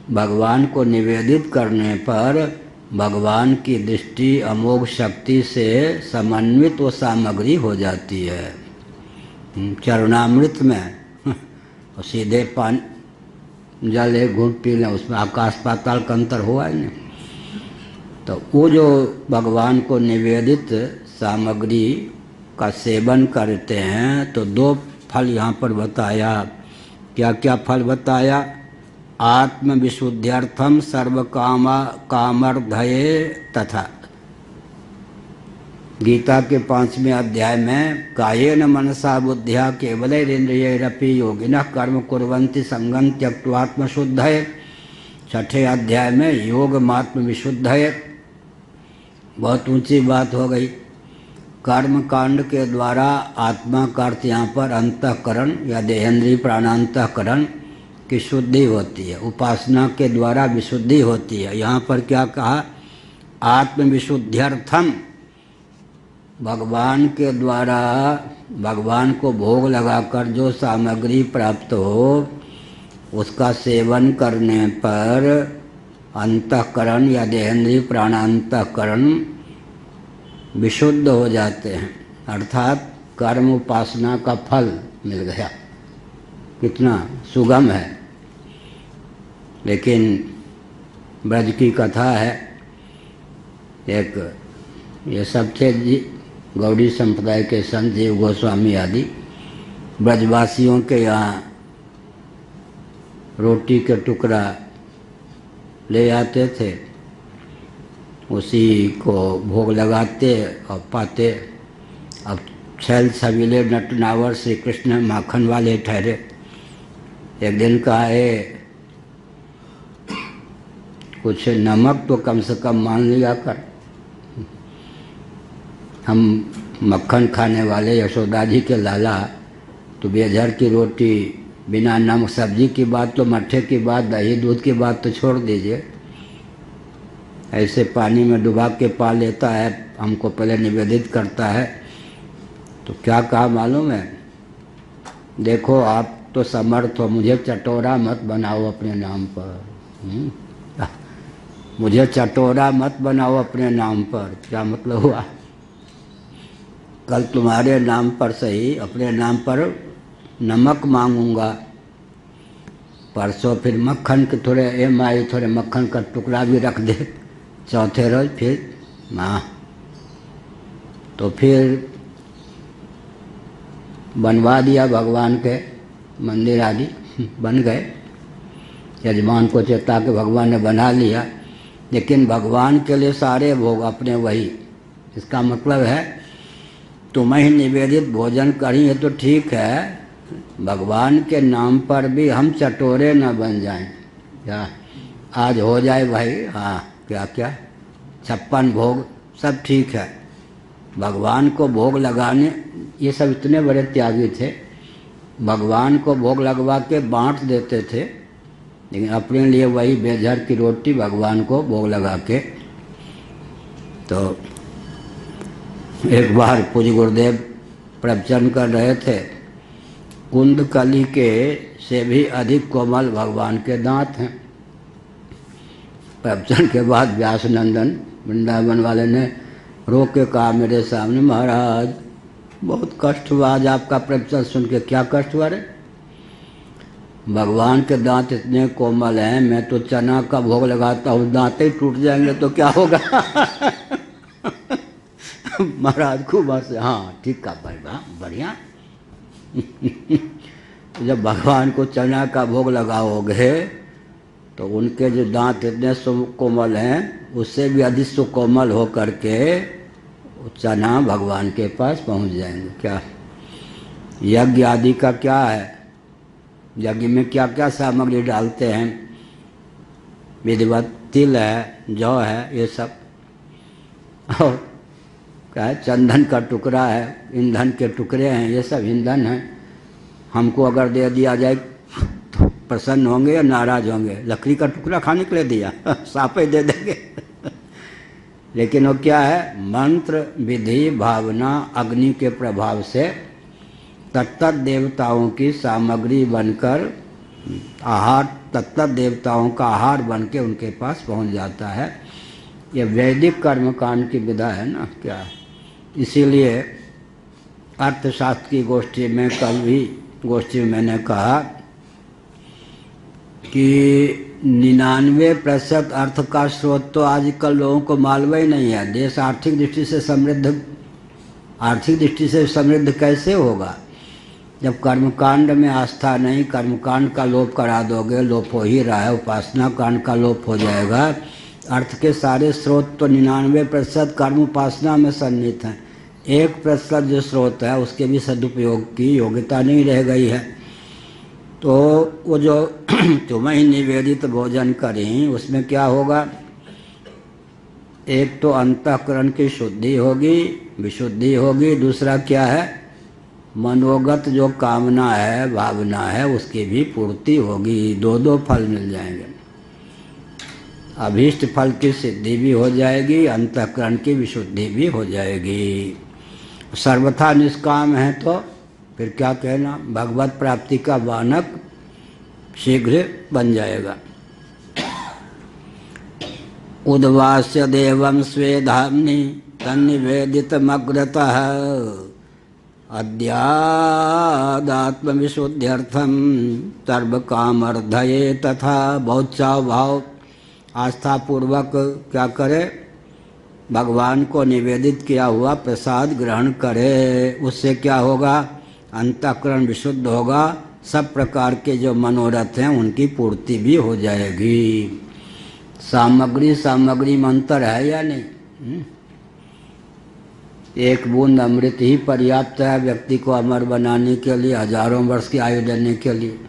Speaker 1: भगवान को निवेदित करने पर भगवान की दृष्टि अमोघ शक्ति से समन्वित वो सामग्री हो जाती है। चरणामृत में और सीधे पानी जल एक घूंट पी लें, उसमें आकाश पाताल का अंतर हुआ है ना। तो वो जो भगवान को निवेदित सामग्री का सेवन करते हैं तो दो फल यहाँ पर बताया। क्या क्या फल बताया? आत्म विशुद्ध्यर्थम सर्व कामर्धये तथा। गीता के 5वें अध्याय में कायेन मनसा बुद्ध्या केवलैरिन्द्रियैरपि योगिनः कर्म कुर्वन्ति संगं त्यक्त्वा शुद्धये। 6ठे अध्याय में योग मात्म विशुद्धये। बहुत ऊंची बात हो गई। कर्म कांड के द्वारा आत्मा का अर्थ यहाँ पर अंतःकरण या देहेंद्रीय प्राणांतःकरण की शुद्धि होती है। उपासना के द्वारा विशुद्धि होती है। यहाँ पर क्या कहा? आत्म विशुद्ध्यर्थम, भगवान के द्वारा भगवान को भोग लगाकर जो सामग्री प्राप्त हो उसका सेवन करने पर अंतःकरण या देहेंद्रीय प्राणांतःकरण विशुद्ध हो जाते हैं, अर्थात कर्म उपासना का फल मिल गया। कितना सुगम है। लेकिन ब्रज की कथा है, एक ये सब थे गौड़ी संप्रदाय के संत जीव गोस्वामी आदि ब्रजवासियों के यहाँ रोटी के टुकड़ा ले आते थे, उसी को भोग लगाते और पाते। अब छैल छबीले नटनावर श्री कृष्ण माखन वाले ठहरे। एक दिन कहा है कुछ नमक तो कम से कम मान लिया कर, हम मक्खन खाने वाले यशोदा जी के लाला, तो बेझर की रोटी बिना नमक, सब्जी की बात तो मट्ठे की बात, दही दूध की बात तो छोड़ दीजिए, ऐसे पानी में डुबा के पा लेता है, हमको पहले निवेदित करता है। तो क्या कहा मालूम है? देखो आप तो समर्थ हो, मुझे चटोरा मत बनाओ अपने नाम पर। मुझे चटोरा मत बनाओ अपने नाम पर। क्या मतलब हुआ? कल तुम्हारे नाम पर सही, अपने नाम पर नमक मांगूंगा, परसों फिर मक्खन के थोड़े माई थोड़े मक्खन का टुकड़ा भी रख दे, चौथे रोज फिर माँ। तो फिर बनवा दिया, भगवान के मंदिर आदि बन गए, यजमान को चेता के भगवान ने बना लिया। लेकिन भगवान के लिए सारे भोग अपने वही। इसका मतलब है तुम्हें निवेदित भोजन करी है तो ठीक है, भगवान के नाम पर भी हम चटोरे न बन जाएं। क्या आज हो जाए भाई? हाँ, क्या क्या 56 भोग सब ठीक है। भगवान को भोग लगाने, ये सब इतने बड़े त्यागी थे, भगवान को भोग लगवा के बांट देते थे, लेकिन अपने लिए वही बेझर की रोटी भगवान को भोग लगा के। तो एक बार पूज्य गुरुदेव प्रवचन कर रहे थे, कुंदकली के से भी अधिक कोमल भगवान के दांत हैं। प्रवचन के बाद व्यास नंदन वृंदावन वाले ने रो के कहा मेरे सामने, महाराज बहुत कष्ट हुआ आज आपका प्रवचन सुन के। क्या कष्ट हुआ रे? भगवान के दांत इतने कोमल हैं, मैं तो चना का भोग लगाता हूँ, दांत ही टूट जाएंगे तो क्या होगा? महाराज खूब हंसे, हाँ ठीक का भाई, बढ़िया। जब भगवान को चना का भोग लगाओगे तो उनके जो दांत इतने सुकोमल हैं, उससे भी अधिक सुकोमल हो करके चना भगवान के पास पहुंच जाएंगे। क्या यज्ञ आदि का क्या है, यज्ञ में क्या क्या सामग्री डालते हैं, विधिवत तिल है, जौ है, ये सब, और क्या है, चंदन का टुकड़ा है, ईंधन के टुकड़े हैं, ये सब ईंधन है। हमको अगर दे दिया जाए तो प्रसन्न होंगे या नाराज होंगे? लकड़ी का टुकड़ा खाने के लिए दिया, सापे दे देंगे। लेकिन वो क्या है, मंत्र, विधि, भावना, अग्नि के प्रभाव से तत्त देवताओं की सामग्री बनकर आहार, तत्त देवताओं का आहार बन के उनके पास पहुंच जाता है। ये वैदिक कर्मकांड की विधा है ना। क्या इसीलिए अर्थशास्त्र की गोष्ठी में, कल भी गोष्ठी में मैंने कहा कि 99% अर्थ का स्रोत तो आजकल लोगों को मालूम ही नहीं है। देश आर्थिक दृष्टि से समृद्ध कैसे होगा जब कर्मकांड में आस्था नहीं? कर्मकांड का लोप करा दोगे, लोप हो ही रहा है, उपासना कांड का लोप हो जाएगा। अर्थ के सारे स्रोत तो 99% कर्म उपासना में सन्निहित हैं। 1% जो स्रोत है उसके भी सदुपयोग की योग्यता नहीं रह गई है। तो वो जो तुम्हें ही निवेदित भोजन करें, उसमें क्या होगा? एक तो अंतःकरण की शुद्धि होगी, विशुद्धि होगी। दूसरा क्या है, मनोगत जो कामना है, भावना है, उसकी भी पूर्ति होगी। दो फल मिल जाएंगे। अभीष्ट फल की सिद्धि भी हो जाएगी, अंतःकरण की विशुद्धि भी हो जाएगी। सर्वथा निष्काम है तो फिर क्या कहना, भगवत प्राप्ति का वानक शीघ्र बन जाएगा। उद्वास्य देवं स्वेधाम्नि तन्निवेदितमग्रतः अद्यादात्मविशुद्ध्यर्थं सर्वकामर्धये तथा। बहुत चाव भाव आस्था पूर्वक क्या करे, भगवान को निवेदित किया हुआ प्रसाद ग्रहण करे। उससे क्या होगा, अंतःकरण विशुद्ध होगा, सब प्रकार के जो मनोरथ हैं उनकी पूर्ति भी हो जाएगी। सामग्री में अंतर है या नहीं? एक बूंद अमृत ही पर्याप्त है व्यक्ति को अमर बनाने के लिए, हजारों वर्ष की आयु देने के लिए।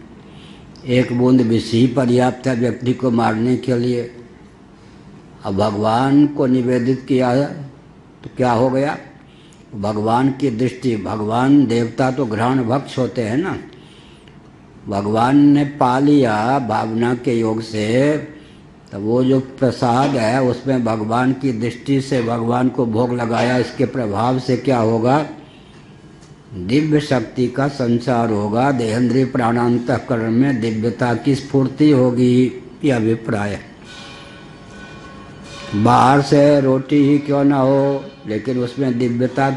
Speaker 1: एक बूंद विष ही पर्याप्त है व्यक्ति को मारने के लिए। अब भगवान को निवेदित किया है तो क्या हो गया, भगवान की दृष्टि, भगवान देवता तो ग्रहण भक्ष होते हैं ना। भगवान ने पा लिया भावना के योग से, तो वो जो प्रसाद है उसमें भगवान की दृष्टि से भगवान को भोग लगाया, इसके प्रभाव से क्या होगा, दिव्य शक्ति का संचार होगा। देहेंद्रिय प्राणांतःकरण में दिव्यता की स्फूर्ति होगी। यह अभिप्राय है। बाहर से रोटी ही क्यों ना हो, लेकिन उसमें दिव्यता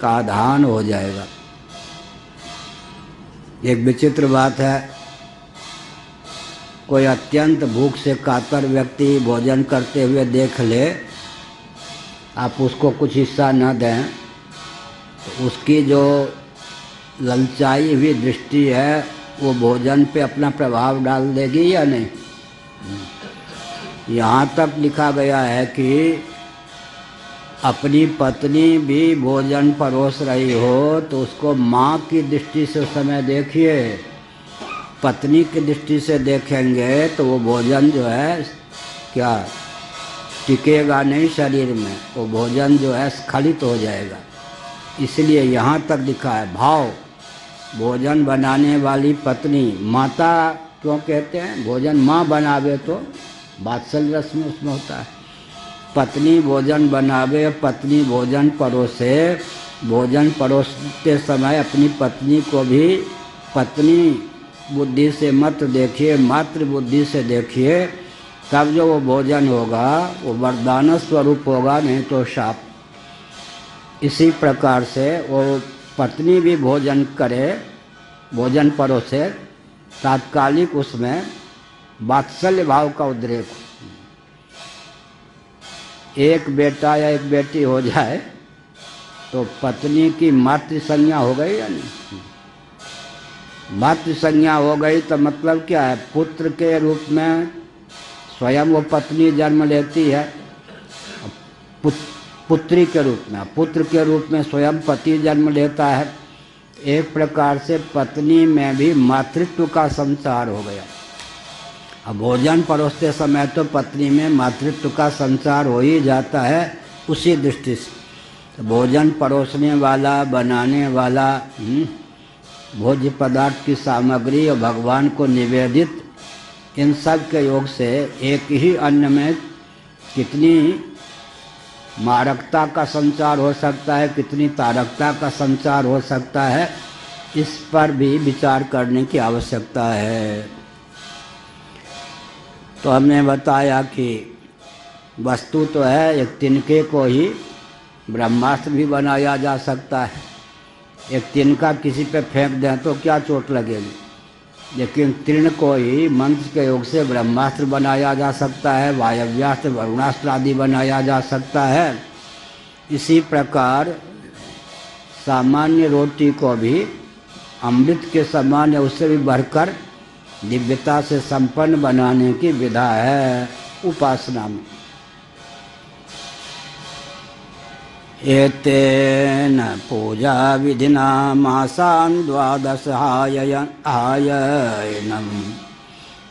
Speaker 1: का आधान हो जाएगा। एक विचित्र बात है, कोई अत्यंत भूख से कातर व्यक्ति भोजन करते हुए देख ले, आप उसको कुछ हिस्सा न दें तो उसकी जो ललचाई हुई दृष्टि है वो भोजन पे अपना प्रभाव डाल देगी या नहीं? यहाँ तक लिखा गया है कि अपनी पत्नी भी भोजन परोस रही हो तो उसको माँ की दृष्टि से समय देखिए। पत्नी की दृष्टि से देखेंगे तो वो भोजन जो है क्या टिकेगा नहीं शरीर में, वो भोजन जो है स्खलित हो जाएगा। इसलिए यहाँ तक लिखा है भाव, भोजन बनाने वाली पत्नी, माता क्यों कहते हैं, भोजन माँ बनावे तो वात्सल्य रस में उसमें होता है। पत्नी भोजन बनावे, पत्नी भोजन परोसे, भोजन परोसते समय अपनी पत्नी को भी पत्नी बुद्धि से मत देखिए, मातृ बुद्धि से देखिए, तब जो वो भोजन होगा वो वरदान स्वरूप होगा, नहीं तो शाप। इसी प्रकार से वो पत्नी भी भोजन करे, भोजन परोसे, तात्कालिक उसमें वात्सल्य भाव का उद्रेक हो। एक बेटा या एक बेटी हो जाए तो पत्नी की मातृ संज्ञा हो गई या नहीं? मातृ संज्ञा हो गई तो मतलब क्या है, पुत्र के रूप में स्वयं वो पत्नी जन्म लेती है, पुत्री के रूप में, पुत्र के रूप में स्वयं पति जन्म लेता है। एक प्रकार से पत्नी में भी मातृत्व का संचार हो गया। अब भोजन परोसते समय तो पत्नी में मातृत्व का संचार हो ही जाता है। उसी दृष्टि से तो भोजन परोसने वाला, बनाने वाला, भोज्य पदार्थ की सामग्री और भगवान को निवेदित, इन सब के योग से एक ही अन्न में कितनी मारकता का संचार हो सकता है, कितनी तारकता का संचार हो सकता है, इस पर भी विचार करने की आवश्यकता है। तो हमने बताया कि वस्तु तो है, एक तिनके को ही ब्रह्मास्त्र भी बनाया जा सकता है। एक तिनका किसी पे फेंक दें तो क्या चोट लगेगी, लेकिन तृण को ही मंत्र के योग से ब्रह्मास्त्र बनाया जा सकता है, वायव्यास्त्र, वरुणास्त्र आदि बनाया जा सकता है। इसी प्रकार सामान्य रोटी को भी अमृत के समान या उससे भी बढ़कर दिव्यता से संपन्न बनाने की विधा है उपासना में। एतेन पूजा विधिना मासान् द्वादश आयनम्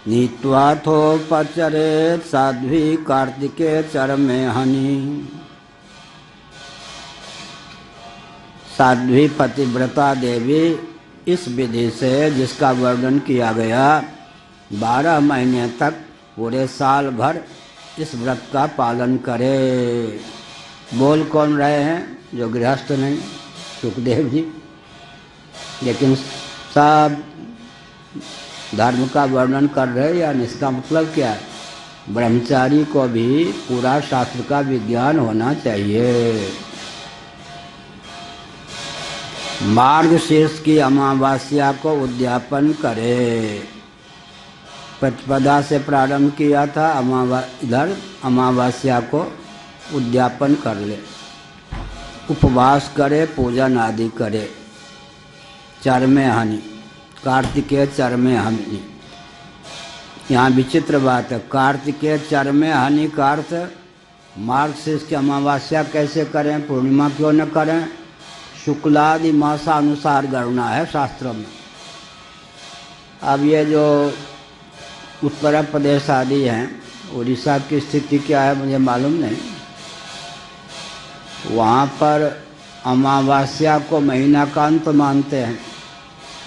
Speaker 1: नीत्वाथोपचरेत् साध्वी कार्तिके चरमे हनि। साध्वी पतिव्रता देवी इस विधि से, जिसका वर्णन किया गया, 12 महीने तक पूरे साल भर इस व्रत का पालन करे। बोल कौन रहे हैं? जो गृहस्थ नहीं, सुखदेव जी, लेकिन सब धर्म का वर्णन कर रहे हैं। यानी इसका मतलब क्या है, ब्रह्मचारी को भी पूरा शास्त्र का विज्ञान होना चाहिए। मार्गशीर्ष की अमावस्या को उद्यापन करे। प्रतिपदा से प्रारंभ किया था, इधर अमावस्या को उद्यापन कर ले, उपवास करे, पूजन आदि करे। चरमे हनि, कार्तिकेय चरमे हनि। यहाँ विचित्र बात है, कार्तिकेय चरमे हनि का अर्थ मार्गशीर्ष की अमावस्या कैसे करें, पूर्णिमा क्यों न करें? शुक्लादि मासानुसार गणना है शास्त्रों में। अब ये जो उत्तर प्रदेश आदि हैं, उड़ीसा की स्थिति क्या है मुझे मालूम नहीं, वहाँ पर अमावस्या को महीना का अंत मानते हैं,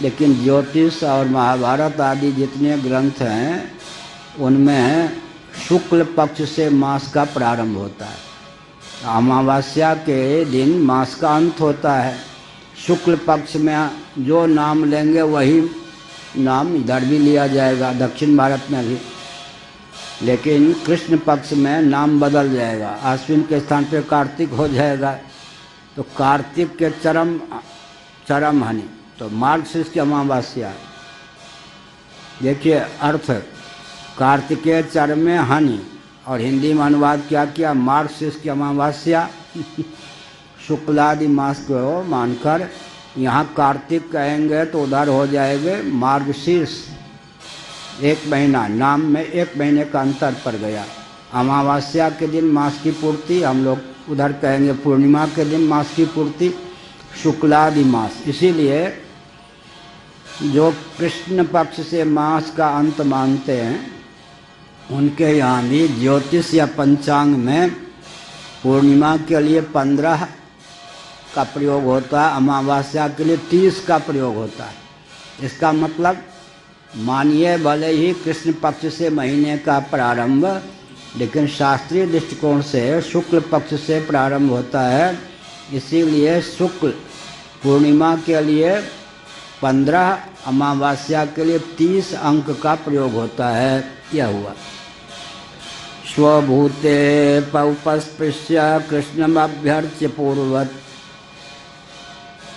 Speaker 1: लेकिन ज्योतिष और महाभारत आदि जितने ग्रंथ हैं उनमें शुक्ल पक्ष से मास का प्रारंभ होता है। अमावस्या के दिन मास का अंत होता है। शुक्ल पक्ष में जो नाम लेंगे वही नाम इधर भी लिया जाएगा, दक्षिण भारत में भी, लेकिन कृष्ण पक्ष में नाम बदल जाएगा, आश्विन के स्थान पर कार्तिक हो जाएगा। तो कार्तिक के चरम हनि, तो मार्गशीर्ष की अमावस्या, देखिए अर्थ, कार्तिकेय चरमे हनि, और हिंदी में अनुवाद क्या किया, मार्गशीर्ष की अमावस्या। शुक्लादि मास को मानकर यहाँ कार्तिक कहेंगे तो उधर हो जाएंगे मार्गशीर्ष। एक महीना, नाम में 1 महीने का अंतर पड़ गया। अमावस्या के दिन मास की पूर्ति, हम लोग उधर कहेंगे पूर्णिमा के दिन मास की पूर्ति, शुक्लादि मास। इसीलिए जो कृष्ण पक्ष से मास का अंत मानते हैं उनके यहाँ भी ज्योतिष या पंचांग में पूर्णिमा के लिए 15 का प्रयोग होता है, अमावस्या के लिए 30 का प्रयोग होता है। इसका मतलब मानिए भले ही कृष्ण पक्ष से महीने का प्रारंभ, लेकिन शास्त्रीय दृष्टिकोण से शुक्ल पक्ष से प्रारंभ होता है। इसीलिए शुक्ल पूर्णिमा के लिए 15, अमावस्या के लिए 30 अंक का प्रयोग होता है। यह हुआ। स्वभूते पौपस्पृश्य कृष्णमभ्यर्च्य पूर्वत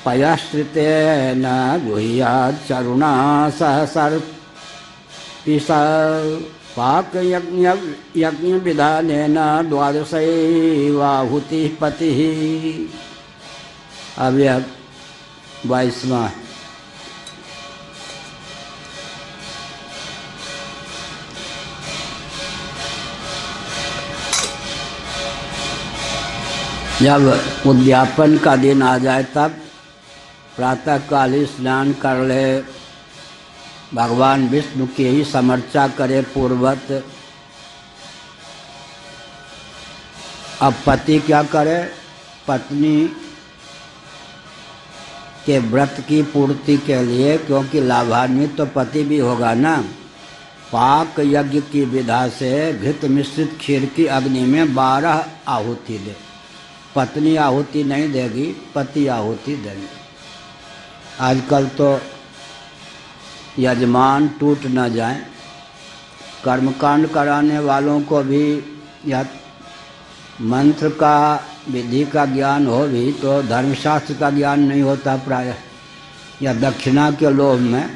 Speaker 1: पयाश्रितेन गुह्याच्चरुणा सहसर्पिषा पाकयज्ञविधानेन द्वादशैवाहुतिः पतिः। अब यह 22वां है। जब उद्यापन का दिन आ जाए तब प्रातःकाल ही स्नान कर ले, भगवान विष्णु की ही समर्चा करे पूर्वत। अब पति क्या करे? पत्नी के व्रत की पूर्ति के लिए, क्योंकि लाभान्वित तो पति भी होगा ना, पाक यज्ञ की विधा से घृत मिश्रित खीर की अग्नि में 12 आहुति दे। पत्नी आहुति नहीं देगी, पति आहुति देंगे। आजकल तो यजमान टूट न जाए, कर्मकांड कराने वालों को भी या मंत्र का विधि का ज्ञान हो भी तो धर्मशास्त्र का ज्ञान नहीं होता प्रायः, या दक्षिणा के लोभ में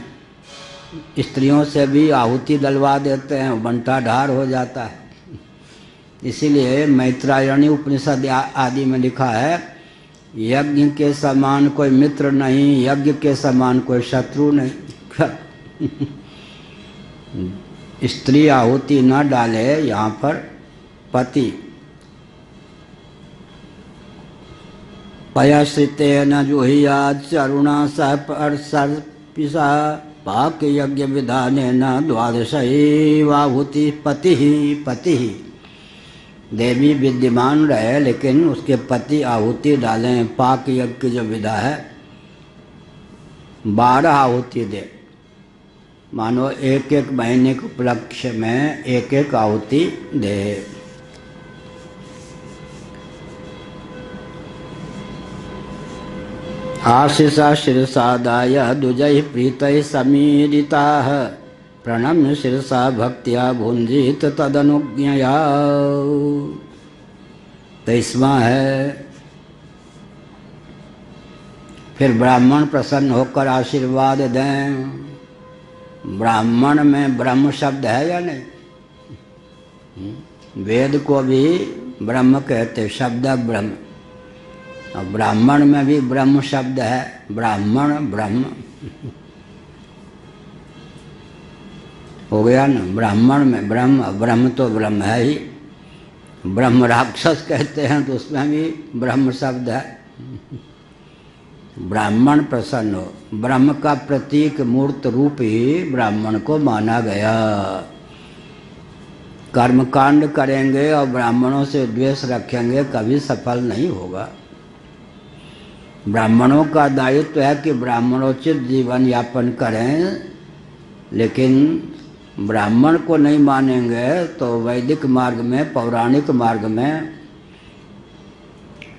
Speaker 1: स्त्रियों से भी आहुति डलवा देते हैं, बंटा ढार हो जाता है। इसीलिए मैत्रायणी उपनिषद आदि में लिखा है, यज्ञ के समान कोई मित्र नहीं, यज्ञ के समान कोई शत्रु नहीं। स्त्री आहुति न डाले, यहाँ पर पति। पयाश्रितेन जुहियात् चरुणा सह सर्पिषा पाक यज्ञ विधानेन 12 पति ही। देवी विद्यमान रहे लेकिन उसके पति आहुति डालें। पाक यज्ञ की जो विधा है 12 आहुति दे, मानो एक एक महीने के उपलक्ष्य में एक एक आहुति दे। आशीषा शिरसादाय दुजै प्रीतै समीरिताः प्रणम्य शिरसा भक्त्या भुंजित तदनुज्ञया। 23वां है। फिर ब्राह्मण प्रसन्न होकर आशीर्वाद दें। ब्राह्मण में ब्रह्म शब्द है या नहीं? वेद को भी ब्रह्म कहते, शब्द ब्रह्म, और ब्राह्मण में भी ब्रह्म शब्द है, ब्राह्मण ब्रह्म हो गया ना। ब्राह्मण में ब्रह्म, ब्रह्म तो ब्रह्म है ही। ब्रह्म राक्षस कहते हैं तो उसमें भी ब्रह्म शब्द है। ब्राह्मण प्रसन्न हो, ब्रह्म का प्रतीक मूर्त रूप ही ब्राह्मण को माना गया। कर्मकांड करेंगे और ब्राह्मणों से द्वेष रखेंगे, कभी सफल नहीं होगा। ब्राह्मणों का दायित्व है कि ब्राह्मणोचित जीवन यापन करें, लेकिन ब्राह्मण को नहीं मानेंगे तो वैदिक मार्ग में, पौराणिक मार्ग में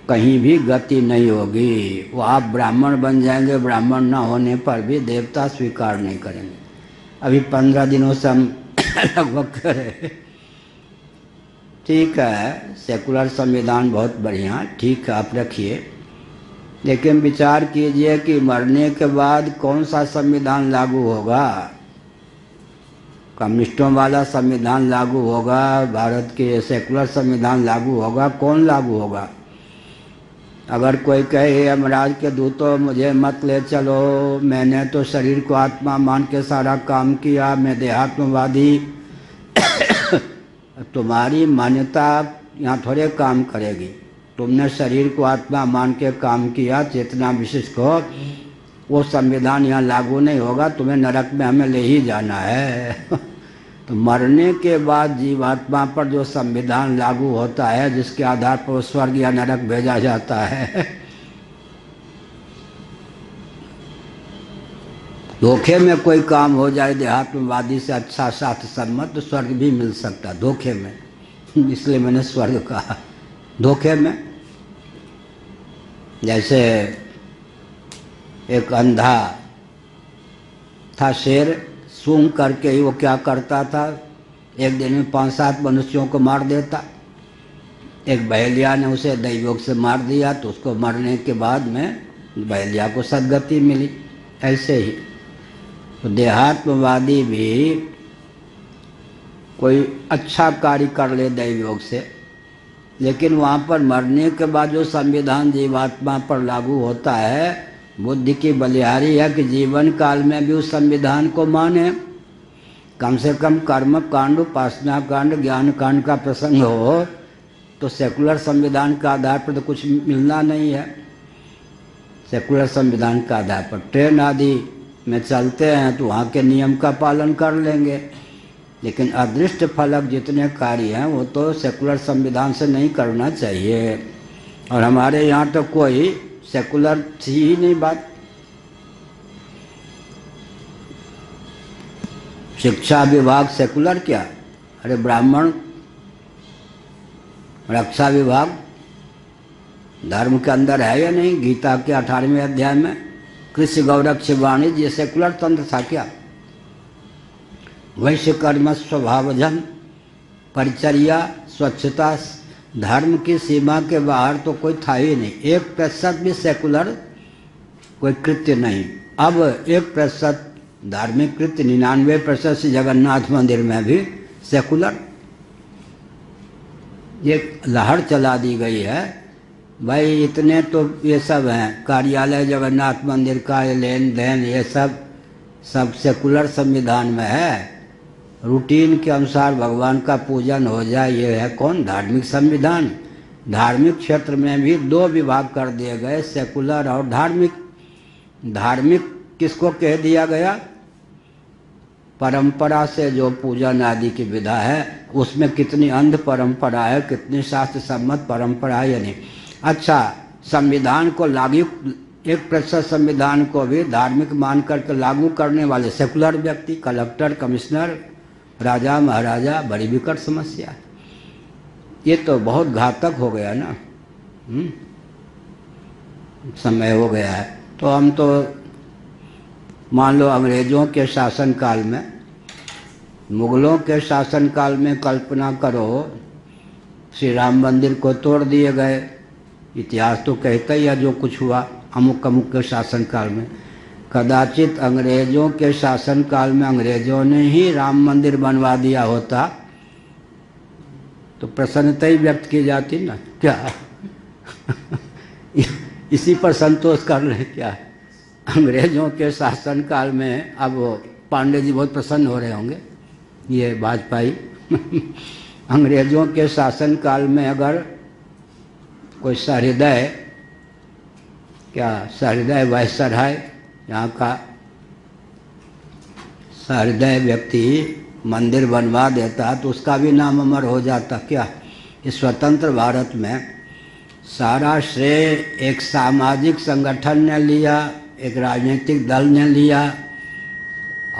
Speaker 1: कहीं भी गति नहीं होगी। वो आप ब्राह्मण बन जाएंगे, ब्राह्मण ना होने पर भी देवता स्वीकार नहीं करेंगे। अभी 15 दिनों से हम लगभग करें। ठीक है, सेकुलर संविधान बहुत बढ़िया, ठीक है, आप रखिए, लेकिन विचार कीजिए कि मरने के बाद कौन सा संविधान लागू होगा? कम्युनिस्टों वाला संविधान लागू होगा, भारत के सेकुलर संविधान लागू होगा, कौन लागू होगा? अगर कोई कहे यमराज के दूतों मुझे मत ले चलो, मैंने तो शरीर को आत्मा मान के सारा काम किया, मैं देहात्मवादी, तुम्हारी मान्यता यहाँ थोड़े काम करेगी। तुमने शरीर को आत्मा मान के काम किया, चेतना विशिष्ट हो, वो संविधान यहाँ लागू नहीं होगा, तुम्हें नरक में हमें ले ही जाना है। तो मरने के बाद जीवात्मा पर जो संविधान लागू होता है, जिसके आधार पर स्वर्ग या नरक भेजा जाता है, धोखे में कोई काम हो जाए देहात्मवादी से अच्छा शास्त्र सम्मत, तो स्वर्ग भी मिल सकता है धोखे में। इसलिए मैंने स्वर्ग कहा, धोखे में। जैसे एक अंधा था शेर, सूंघ करके ही वो क्या करता था, एक दिन में 5-7 मनुष्यों को मार देता। एक बहेलिया ने उसे दैवयोग से मार दिया, तो उसको मरने के बाद में बहेलिया को सद्गति मिली। ऐसे ही तो देहात्मवादी भी कोई अच्छा कार्य कर ले दैवयोग से, लेकिन वहाँ पर मरने के बाद जो संविधान जीवात्मा पर लागू होता है, बुद्धि की बलिहारी है कि जीवन काल में भी उस संविधान को माने। कम से कम कर्म कांड, उपासना कांड, ज्ञान कांड का प्रसंग हो तो सेकुलर संविधान के आधार पर तो कुछ मिलना नहीं है। सेकुलर संविधान के आधार पर ट्रेन आदि में चलते हैं तो वहाँ के नियम का पालन कर लेंगे, लेकिन अदृष्ट फलक जितने कार्य हैं वो तो सेकुलर संविधान से नहीं करना चाहिए। और हमारे यहाँ तो कोई सेकुलर थी ही नहीं बात। शिक्षा विभाग सेकुलर क्या? अरे ब्राह्मण। रक्षा विभाग धर्म के अंदर है या नहीं? गीता के 18वें अध्याय में कृषि गौरक्ष वाणिज्य ये सेकुलर तंत्र था क्या? वैश्य कर्म स्वभावजन, परिचर्या, स्वच्छता, धर्म की सीमा के बाहर तो कोई था ही नहीं। 1% भी सेकुलर कोई कृत्य नहीं। अब 1% धार्मिक कृत्य, 99% जगन्नाथ मंदिर में भी सेकुलर ये लहर चला दी गई है। भाई इतने तो ये सब हैं, कार्यालय जगन्नाथ मंदिर का लेन देन ये सब सेकुलर संविधान में है। रूटीन के अनुसार भगवान का पूजन हो जाए, ये है कौन? धार्मिक संविधान। धार्मिक क्षेत्र में भी 2 विभाग कर दिए गए, सेकुलर और धार्मिक। धार्मिक किसको कह दिया गया? परंपरा से जो पूजन आदि की विधा है उसमें कितनी अंध परंपरा है, कितनी शास्त्र सम्मत परंपरा है या नहीं। अच्छा, संविधान को लागू 1% संविधान को भी धार्मिक मान करके लागू करने वाले सेकुलर व्यक्ति, कलेक्टर, कमिश्नर, राजा महाराजा, बड़ी विकट समस्या। ये तो बहुत घातक हो गया ना। समय हो गया है। तो हम तो मान लो अंग्रेजों के शासनकाल में, मुगलों के शासनकाल में कल्पना करो, श्री राम मंदिर को तोड़ दिए गए। इतिहास तो कहता ही है जो कुछ हुआ अमुक अमुक के शासनकाल में। कदाचित अंग्रेजों के शासनकाल में अंग्रेजों ने ही राम मंदिर बनवा दिया होता तो प्रसन्नता ही व्यक्त की जाती ना क्या? इसी पर संतोष कर रहे क्या? अंग्रेजों के शासनकाल में अब पांडे जी बहुत प्रसन्न हो रहे होंगे, ये वाजपेयी। अंग्रेजों के शासनकाल में अगर कोई सहृदय, क्या सहृदय वायसराय यहाँ का सहृदय व्यक्ति मंदिर बनवा देता तो उसका भी नाम अमर हो जाता क्या? इस स्वतंत्र भारत में सारा श्रेय एक सामाजिक संगठन ने लिया, एक राजनीतिक दल ने लिया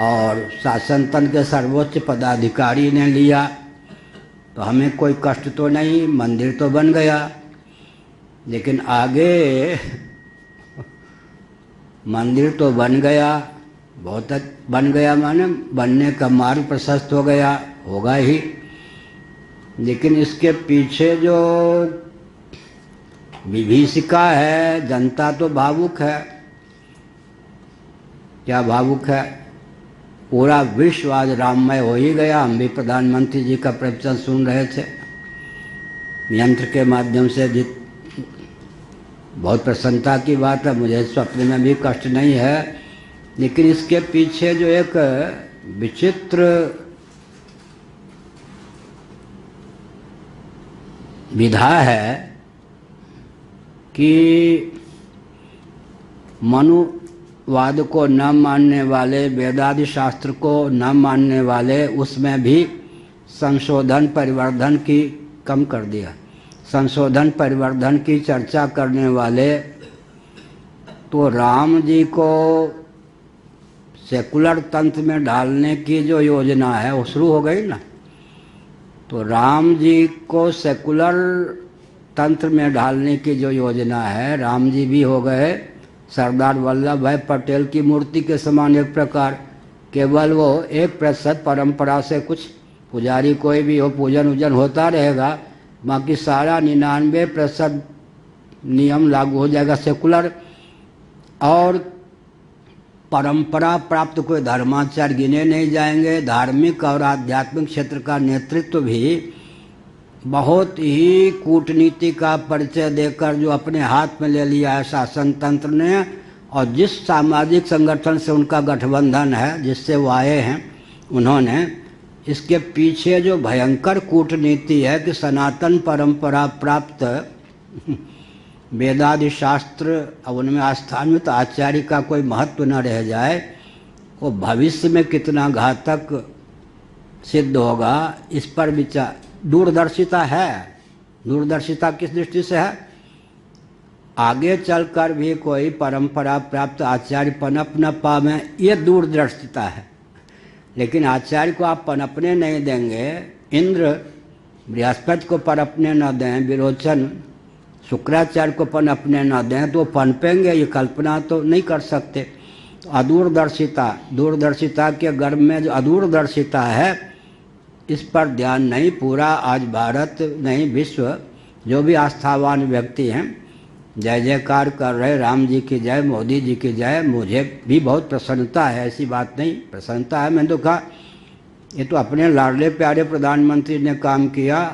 Speaker 1: और शासन तंत्र के सर्वोच्च पदाधिकारी ने लिया। तो हमें कोई कष्ट तो नहीं, मंदिर तो बन गया, लेकिन आगे मंदिर तो बन गया, बहुत बन गया, माने बनने का मार्ग प्रशस्त हो गया, होगा ही, लेकिन इसके पीछे जो विभीषिका है, जनता तो भावुक है। क्या भावुक है? पूरा विश्व आज राममय हो ही गया। हम भी प्रधानमंत्री जी का प्रवचन सुन रहे थे यंत्र के माध्यम से। बहुत प्रसन्नता की बात है, मुझे स्वप्न में भी कष्ट नहीं है, लेकिन इसके पीछे जो एक विचित्र विधा है कि मनुवाद को न मानने वाले, वेदादि शास्त्र को न मानने वाले, उसमें भी संशोधन परिवर्धन की कम कर दिया। संशोधन परिवर्धन की चर्चा करने वाले तो राम जी को सेकुलर तंत्र में डालने की जो योजना है वो शुरू हो गई ना। तो राम जी को सेकुलर तंत्र में डालने की जो योजना है, राम जी भी हो गए सरदार वल्लभ भाई पटेल की मूर्ति के समान एक प्रकार। केवल वो 1% परंपरा से, कुछ पुजारी कोई भी हो, पूजन उजन होता रहेगा, बाकी सारा 99% नियम लागू हो जाएगा सेकुलर। और परंपरा प्राप्त कोई धर्माचार्य गिने नहीं जाएंगे। धार्मिक और आध्यात्मिक क्षेत्र का नेतृत्व भी बहुत ही कूटनीति का परिचय देकर जो अपने हाथ में ले लिया है शासन तंत्र ने, और जिस सामाजिक संगठन से उनका गठबंधन है, जिससे वो आए हैं, उन्होंने इसके पीछे जो भयंकर कूटनीति है कि सनातन परंपरा प्राप्त वेदादि शास्त्र, अब उनमें आस्थान्वित आचार्य का कोई महत्व न रह जाए, वो भविष्य में कितना घातक सिद्ध होगा, इस पर विचार दूरदर्शिता है। दूरदर्शिता किस दृष्टि से है? आगे चलकर भी कोई परंपरा प्राप्त आचार्य पनप न पावे, ये दूरदर्शिता है। लेकिन आचार्य को आप पनपने नहीं देंगे, इंद्र बृहस्पति को पनपने न दें, विरोचन शुक्राचार्य को पनपने न दें, तो पनपेंगे, ये कल्पना तो नहीं कर सकते। तो अदूरदर्शिता, दूरदर्शिता के गर्भ में जो अदूरदर्शिता है, इस पर ध्यान नहीं पूरा आज भारत नहीं विश्व जो भी आस्थावान व्यक्ति हैं जय जयकार कर रहे, राम जी की जय, मोदी जी की जय। मुझे भी बहुत प्रसन्नता है, ऐसी बात नहीं, प्रसन्नता है। मैंने तो कहा ये तो अपने लाडले प्यारे प्रधानमंत्री ने काम किया।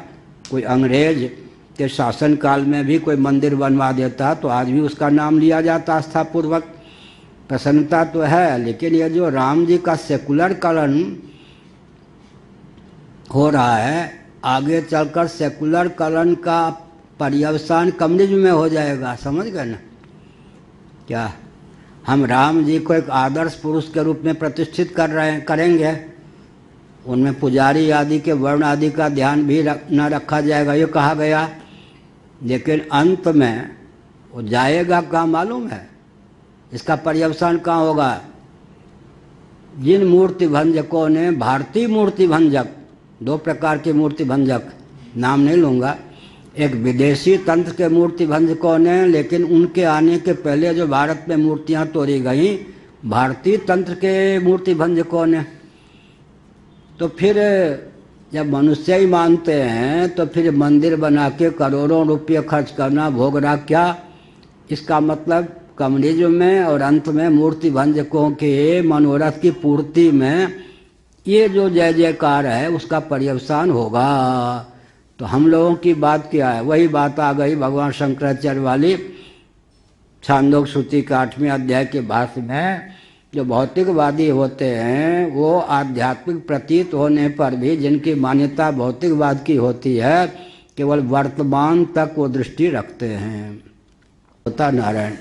Speaker 1: कोई अंग्रेज के शासनकाल में भी कोई मंदिर बनवा देता तो आज भी उसका नाम लिया जाता आस्थापूर्वक। प्रसन्नता तो है, लेकिन ये जो राम जी का सेकुलरकरण हो रहा है, आगे चलकर सेकुलरकरण का पर्यवसान कम्युनिज्म में हो जाएगा। समझ गए ना? क्या हम राम जी को एक आदर्श पुरुष के रूप में प्रतिष्ठित करेंगे, उनमें पुजारी आदि के वर्ण आदि का ध्यान भी न रखा जाएगा, ये कहा गया। लेकिन अंत में वो जाएगा कहाँ मालूम है? इसका पर्यवसान कहाँ होगा? जिन मूर्ति भंजकों ने, भारतीय मूर्ति भंजक, दो प्रकार के मूर्ति भंजक, नाम नहीं लूँगा, एक विदेशी तंत्र के मूर्ति भंजकों ने, लेकिन उनके आने के पहले जो भारत में मूर्तियां तोड़ी गई, भारतीय तंत्र के मूर्ति भंजकों ने। तो फिर जब मनुष्य ही मानते हैं तो फिर मंदिर बना के करोड़ों रुपये खर्च करना, भोग राग क्या? इसका मतलब कम्युनिज्म में और अंत में मूर्ति भंजकों के मनोरथ की पूर्ति में ये जो जय जयकार है उसका पर्यवसान होगा। तो हम लोगों की बात क्या है? वही बात आ गई भगवान शंकराचार्य वाली छांदोग्य श्रुति के 8वें अध्याय के भाष्य में। जो भौतिकवादी होते हैं वो आध्यात्मिक प्रतीत होने पर भी, जिनकी मान्यता भौतिकवाद की होती है, केवल वर्तमान तक वो दृष्टि रखते हैं। होता नारायण।